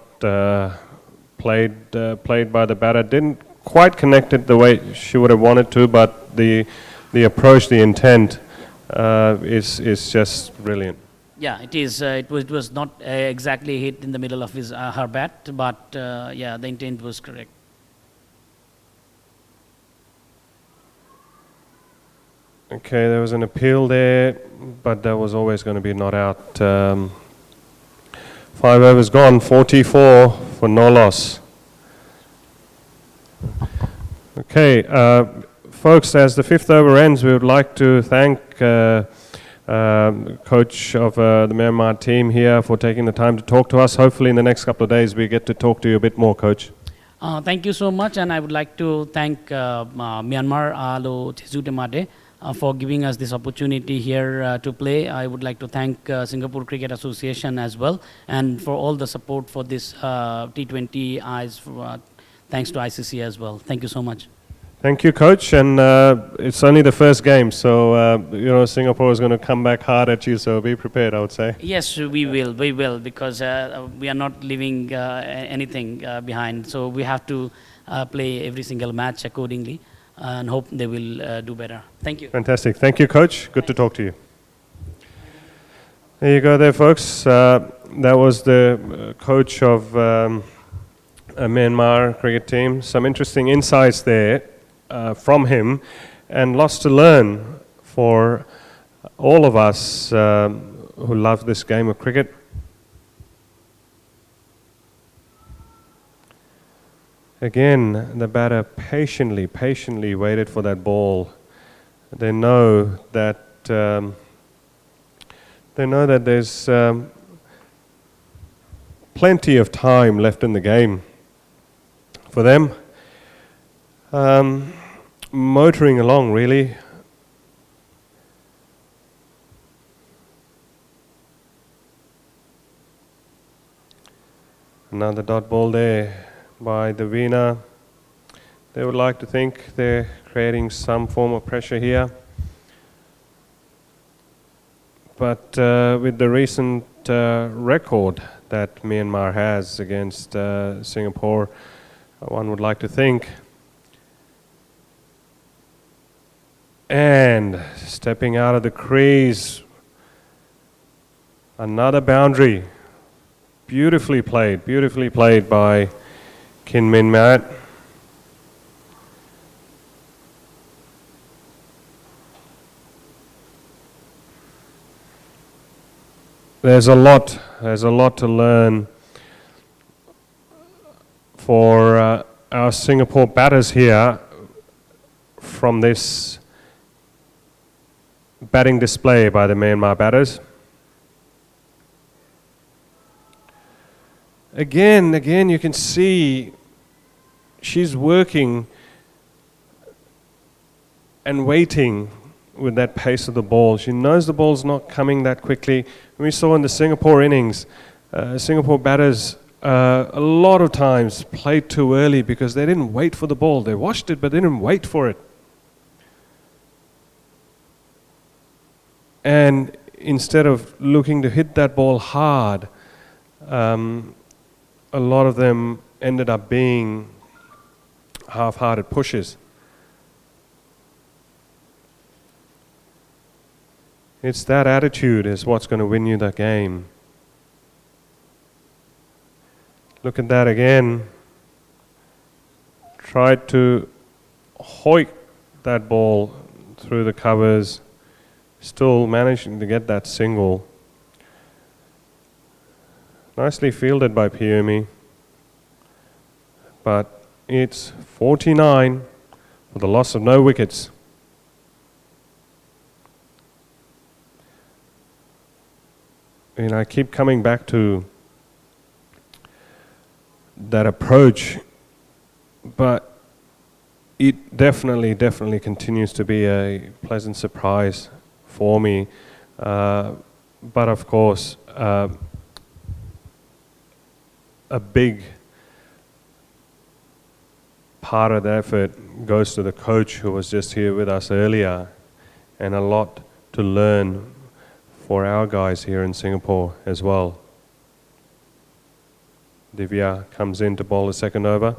played by the batter. Didn't quite connect it the way she would have wanted to, but the approach, the intent is just brilliant. Yeah, it is. It was not exactly hit in the middle of her bat, but yeah, the intent was correct. Okay, there was an appeal there, but that was always going to be not out. 5 overs gone, 44 for no loss. Okay, folks, as the 5th over ends, we would like to thank coach of the Myanmar team here for taking the time to talk to us. Hopefully in the next couple of days we get to talk to you a bit more, Coach. Thank you so much, and I would like to thank Myanmar Alo Tezutemade for giving us this opportunity here to play. I would like to thank Singapore Cricket Association as well, and for all the support for this T20I. Thanks to ICC as well. Thank you so much. Thank you, Coach. And it's only the first game, so Singapore is going to come back hard at you. So be prepared, I would say. Yes, we will. We will, because we are not leaving anything behind. So we have to play every single match accordingly, and hope they will do better. Thank you. Fantastic. Thank you, Coach. Good to talk to you. There you go there, folks. That was the coach of a Myanmar cricket team. Some interesting insights there from him, and lots to learn for all of us who love this game of cricket. Again, the batter patiently waited for that ball. They know that there's plenty of time left in the game for them. Motoring along, really. Another dot ball there by Davina. They would like to think they're creating some form of pressure here. But with the recent record that Myanmar has against Singapore, one would like to think. And stepping out of the crease, another boundary. Beautifully played by Kin Min Mat. There's a lot to learn for our Singapore batters here from this batting display by the Myanmar batters. Again, you can see she's working and waiting with that pace of the ball. She knows the ball's not coming that quickly. We saw in the Singapore innings, Singapore batters a lot of times played too early because they didn't wait for the ball. They watched it, but they didn't wait for it. And instead of looking to hit that ball hard, a lot of them ended up being half-hearted pushes. It's that attitude is what's going to win you the game. Look at that again. Tried to hoik that ball through the covers, still managing to get that single. Nicely fielded by Piumi. But it's 49 for the loss of no wickets. And I keep coming back to that approach, but it definitely continues to be a pleasant surprise for me. But of course, a big part of the effort goes to the coach who was just here with us earlier, and a lot to learn for our guys here in Singapore as well. Divya comes in to bowl a second over.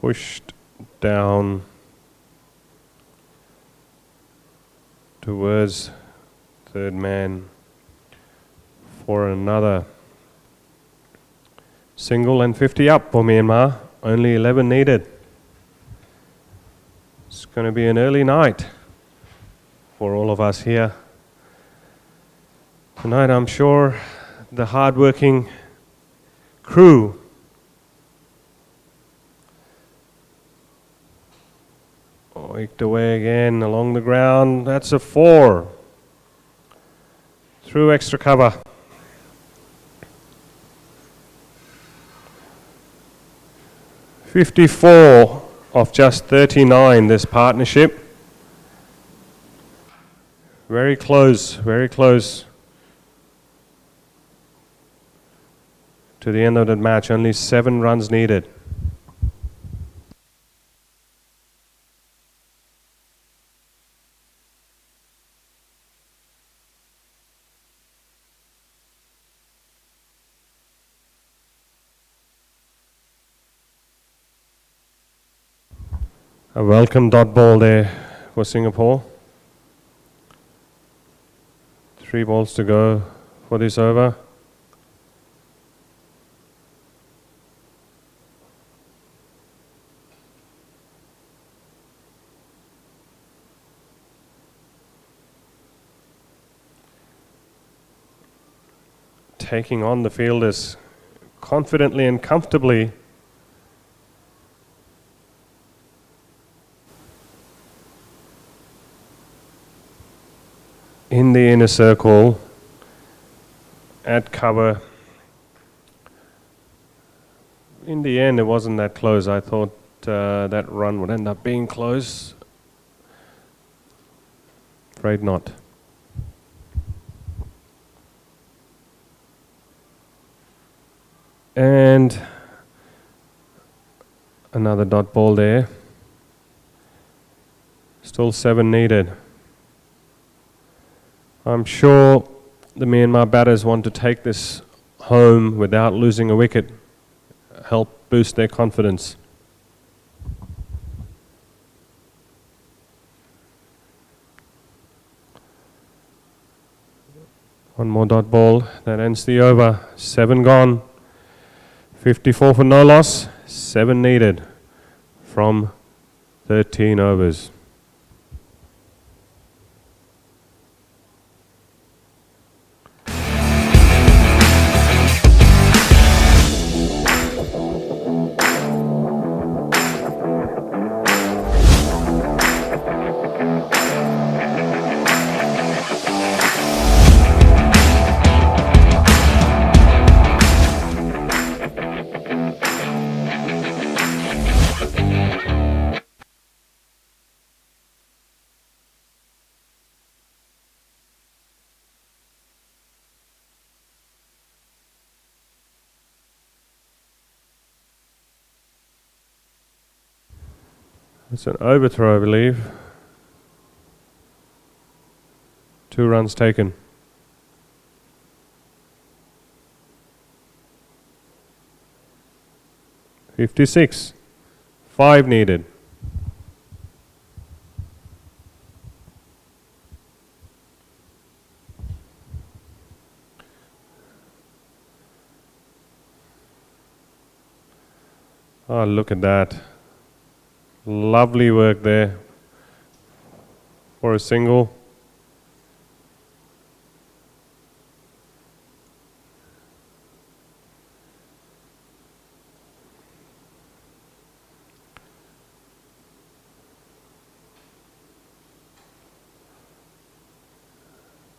Pushed down towards third man for another single and 50 up for Myanmar. Only 11 needed. It's going to be an early night for all of us here. Tonight, I'm sure the hard-working crew eked away again along the ground. That's a 4. Through extra cover. "54 of just 39 this partnership. Very close to the end of the match. Only 7 runs needed. A welcome dot ball there for Singapore. 3 balls to go for this over. Taking on the fielders confidently and comfortably. In the inner circle, at cover. In the end, it wasn't that close. I thought that run would end up being close. Afraid not. And another dot ball there. Still 7 needed. I'm sure the Myanmar batters want to take this home without losing a wicket, help boost their confidence. One more dot ball, that ends the over. 7 gone. 54 for no loss, 7 needed from 13 overs. It's an overthrow, I believe. 2 runs taken. .56. 5 needed. Oh, look at that. Lovely work there for a single.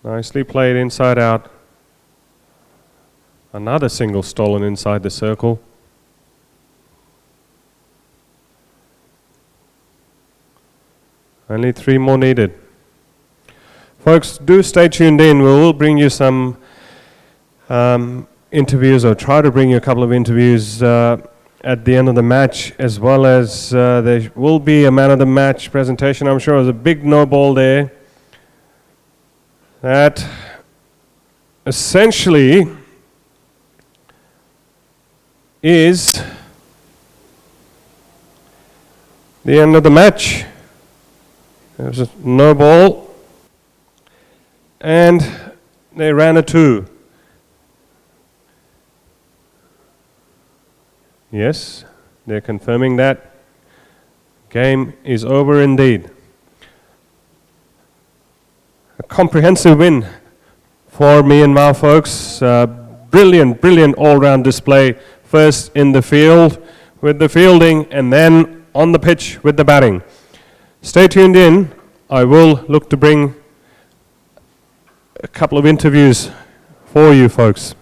Nicely played inside out. Another single stolen inside the circle. Only 3 more needed. Folks, do stay tuned in. We will bring you some interviews, or try to bring you a couple of interviews at the end of the match, as well as there will be a man of the match presentation. I'm sure there's a big no ball there. That essentially is the end of the match. There's a no ball, and they ran a 2. Yes, they're confirming that. Game is over indeed. A comprehensive win for Myanmar, folks. Brilliant all-round display. First in the field with the fielding, and then on the pitch with the batting. Stay tuned in. I will look to bring a couple of interviews for you folks.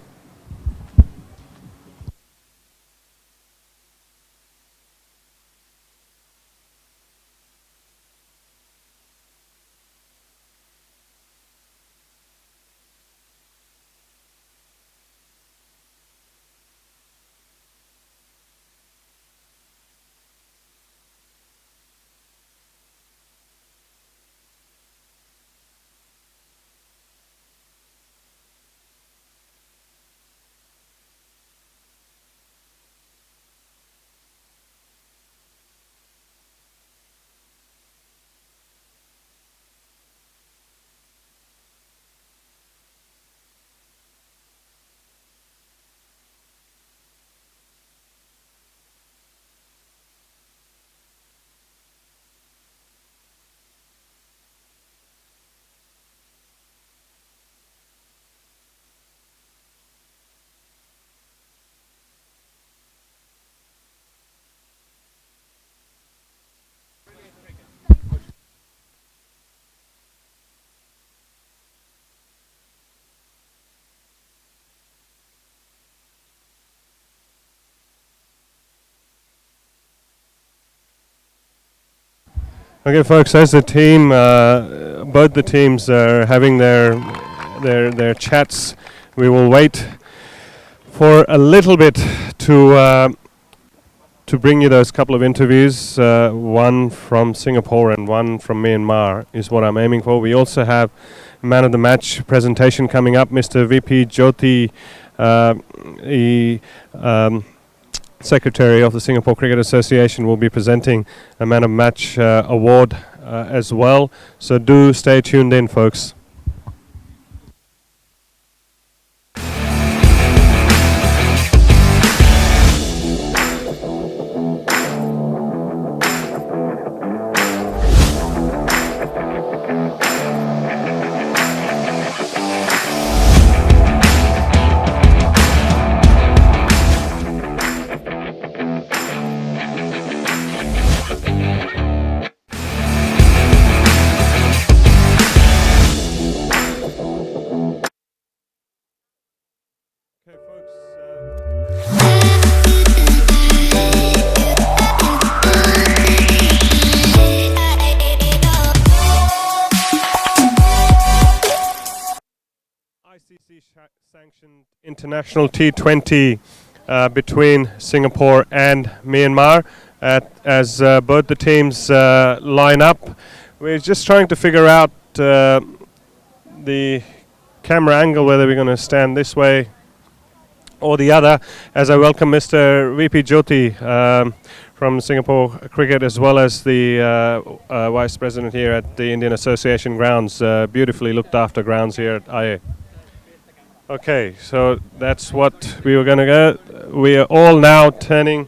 Okay, folks, as the team, both the teams are having their chats. We will wait for a little bit to bring you those couple of interviews. One from Singapore and one from Myanmar is what I'm aiming for. We also have man of the match presentation coming up. Mr. VP Jyoti, the Secretary of the Singapore Cricket Association, will be presenting a Man of Match award as well. So do stay tuned in, folks. ICC-sanctioned international T20 between Singapore and Myanmar. As both the teams line up, we're just trying to figure out the camera angle, whether we're going to stand this way or the other, as I welcome Mr. VP Jyoti from Singapore Cricket, as well as the Vice President here at the Indian Association grounds, beautifully looked after grounds here at IA. Okay, so that's what we were going to go. We are all now turning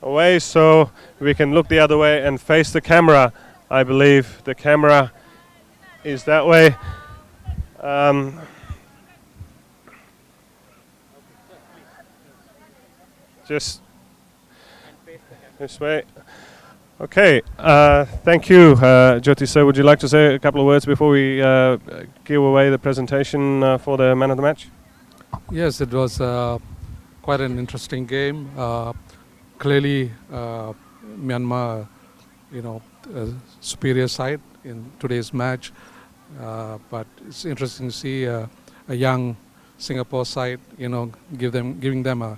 away so we can look the other way and face the camera. I believe the camera is that way. Just this way. Okay, thank you, Jyoti sir. Would you like to say a couple of words before we give away the presentation for the man of the match? Yes, it was quite an interesting game. Clearly, Myanmar, superior side in today's match. But it's interesting to see a young Singapore side, giving them a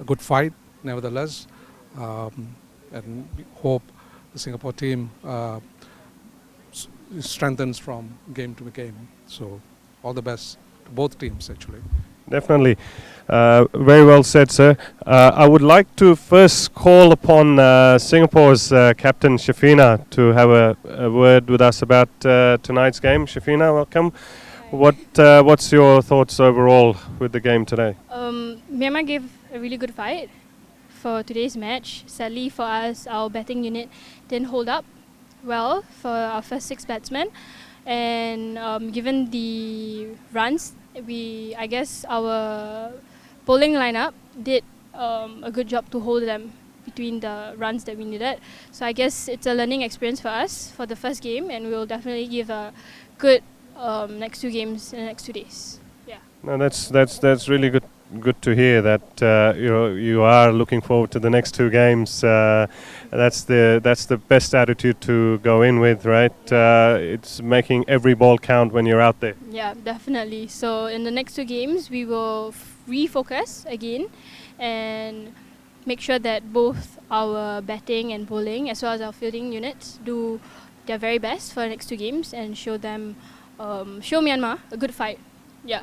good fight. Nevertheless. And we hope the Singapore team strengthens from game to game. So all the best to both teams, actually. Definitely. Very well said, sir. I would like to first call upon Singapore's captain, Shafina, to have a word with us about tonight's game. Shafina, welcome. What's your thoughts overall with the game today? Myanmar gave a really good fight for today's match. Sadly for us, our batting unit didn't hold up well for our first 6 batsmen, and given the runs, I guess our bowling lineup did a good job to hold them between the runs that we needed. So I guess it's a learning experience for us for the first game, and we'll definitely give a good next 2 games in the next 2 days. Yeah. No, that's really good. Good to hear that you are looking forward to the next 2 games. That's the best attitude to go in with, right? It's making every ball count when you're out there. Yeah, definitely. So in the next 2 games, we will refocus again and make sure that both our batting and bowling, as well as our fielding units, do their very best for the next 2 games and show Myanmar a good fight. Yeah.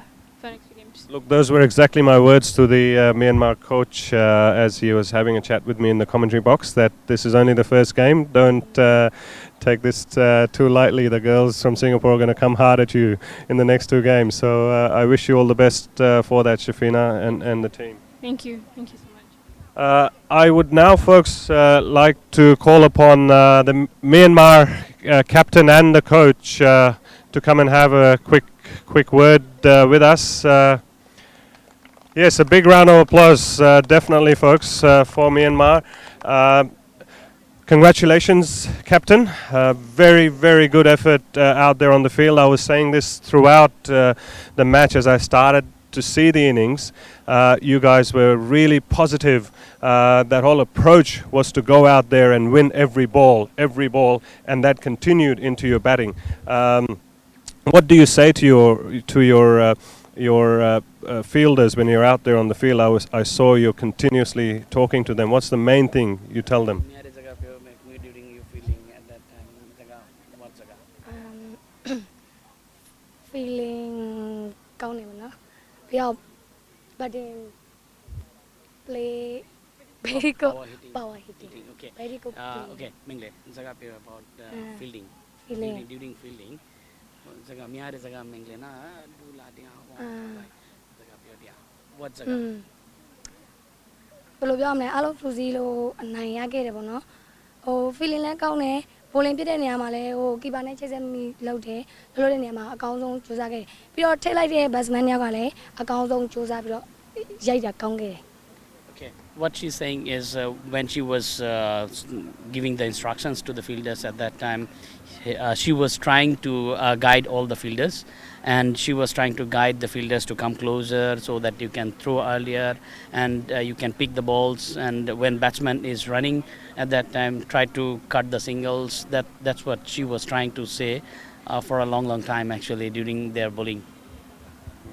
Look, those were exactly my words to the Myanmar coach as he was having a chat with me in the commentary box, that this is only the first game. Don't take this too lightly. The girls from Singapore are going to come hard at you in the next 2 games. So I wish you all the best for that, Shafina, and the team. Thank you. Thank you so much. I would now, folks, like to call upon the Myanmar captain and the coach to come and have a quick word with us. Yes, a big round of applause, definitely, folks, for Myanmar. Congratulations, Captain. Very, very good effort out there on the field. I was saying this throughout the match as I started to see the innings, you guys were really positive. That whole approach was to go out there and win every ball, and that continued into your batting. What do you say to your fielders when you're out there on the field? I saw you continuously talking to them. What's the main thing you tell them? During your feeling at that time, what feeling ကောင်းနေမှာနော်ပြီးတော့ batting play very good power hitting Okay. very good Okay, Mingle, Zaga about fielding. feeling During fielding, Zaga Miare Zaga Mingle na do la dia. Zaga dia. What Zaga? ဘယ်လိုပြောရမလဲအားလုံးစူးစီးလို့အနိုင်ရခဲ့တယ်ပေါ့နော်ဟို feeling လည်းကောင်းတယ် bowling ပြစ်တဲ့နေရာမှာလည်းဟို keeper နဲ့ချိတ်ဆက်မိလုပ်တယ်လို့တဲ့နေရာမှာအကောင်းဆုံးကြိုးစားခဲ့တယ်ပြီးတော့ထိလိုက်တဲ့ batsman တွေကလည်းအကောင်းဆုံးကြိုးစားပြီးတော့ရိုက်တာကောင်းခဲ့တယ် Okay. What she's saying is when she was giving the instructions to the fielders at that time, she was trying to guide all the fielders, and she was trying to guide the fielders to come closer so that you can throw earlier and you can pick the balls. And when batsman is running at that time, try to cut the singles. That's what she was trying to say for a long time actually during their bowling.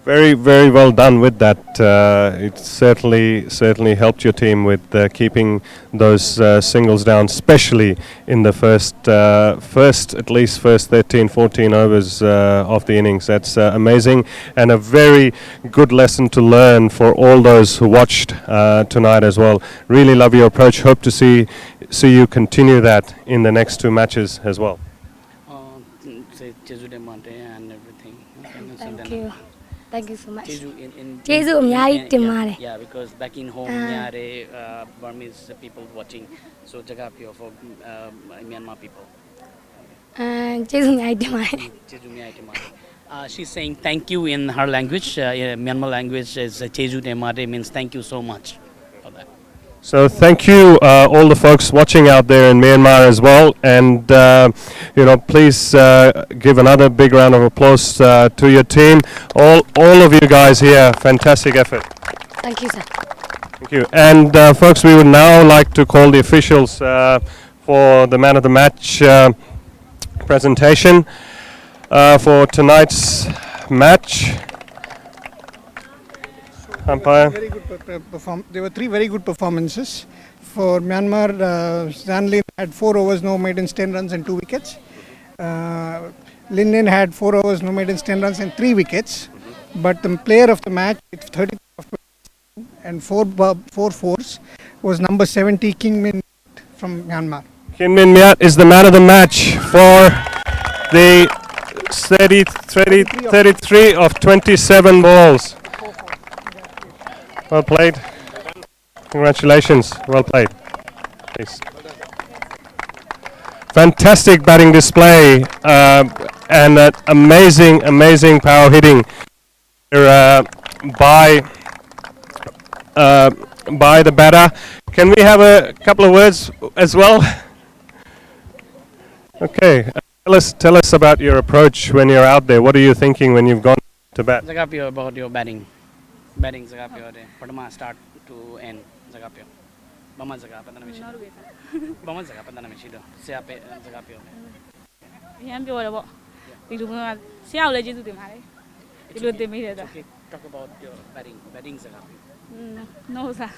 Very, very well done with that. It certainly helped your team with keeping those singles down, especially in the first 13, 14 overs of the innings. That's amazing and a very good lesson to learn for all those who watched tonight as well. Really love your approach. Hope to see you continue that in the next two matches as well. Say Jeju Monte and everything. thank you Thank you so much. Jeju in yeah, because back in home, Burmese people watching, so Jaga Pyo for Myanmar people. Jeju အများကြီးတင်ပါတယ် She's saying thank you in her language. Myanmar language is Jeju Demate means thank you so much for that. So thank you all the folks watching out there in Myanmar as well, and please give another big round of applause to your team, all of you guys here. Fantastic effort. Thank you sir Thank you. And folks, we would now like to call the officials for the man of the match presentation for tonight's match. Umpire. Very good there were three very good performances. For Myanmar, Stanley had 4 overs, no maidens, 10 runs and 2 wickets. Lin had 4 overs, no maidens, 10 runs and 3 wickets. But the player of the match, with 30 and 4 fours, was number 70, King Min from Myanmar. Kim Min Myat is the man of the match for the 33 of 27 balls. Well played. Congratulations. Well played. Please. Fantastic batting display and amazing power hitting by the batter. Can we have a couple of words as well? Okay. Tell us about your approach when you're out there. What are you thinking when you've gone to bat? Zaga Pyo about your batting. Batting Zaga Pyo de Padma start to end Zaga Pyo. Bama Zaga Padana Michido. Bama Zaga Padana Michido. Seape Zaga Pyo. အရန်ပြောတယ်ပေါ့ဒီလိုမျိုးကဆရာကိုလည်းကျေးဇူးတင်ပါတယ်ဒီလိုတင်ပေးတဲ့အတွက် Talk about your batting Zaga Pyo. no sir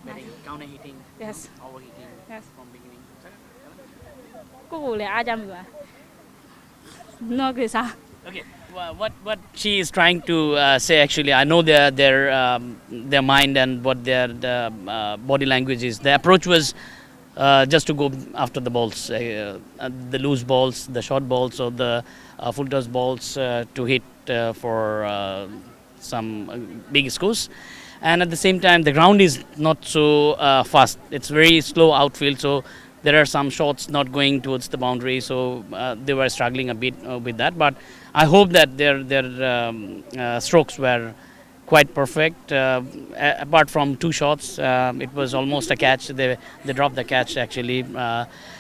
Batting counter hitting. Yes. Overhitting. Yes. From beginning. ကိုကိုလည်းအားကြမိပါ no good sir Okay, what she is trying to say actually, I know their mind and what their body language is. The approach was just to go after the balls, the loose balls, the short balls, or the full toss balls to hit for some big scores. And at the same time, the ground is not so fast. It's very slow outfield, so there are some shots not going towards the boundary, so they were struggling a bit with that. But I hope that their strokes were quite perfect. Apart from 2 shots, it was almost a catch. They dropped the catch actually.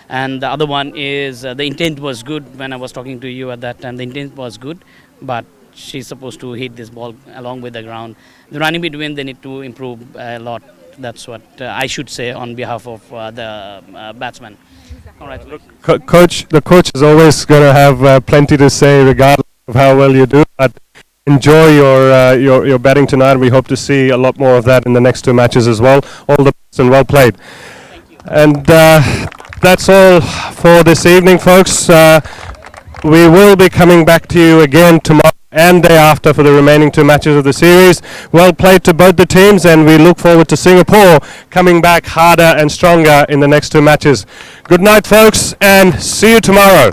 And the other one is the intent was good. When I was talking to you at that time, the intent was good, but she's supposed to hit this ball along with the ground. The running between, they need to improve a lot. That's what I should say on behalf of the batsman. Congratulations. Coach, the coach is always going to have plenty to say regardless of how well you do, but enjoy your batting tonight. We hope to see a lot more of that in the next two matches as well. All the best and well played. And that's all for this evening, folks. We will be coming back to you again tomorrow and day after for the remaining two matches of the series. Well played to both the teams, and we look forward to Singapore coming back harder and stronger in the next two matches. Good night, folks, and see you tomorrow.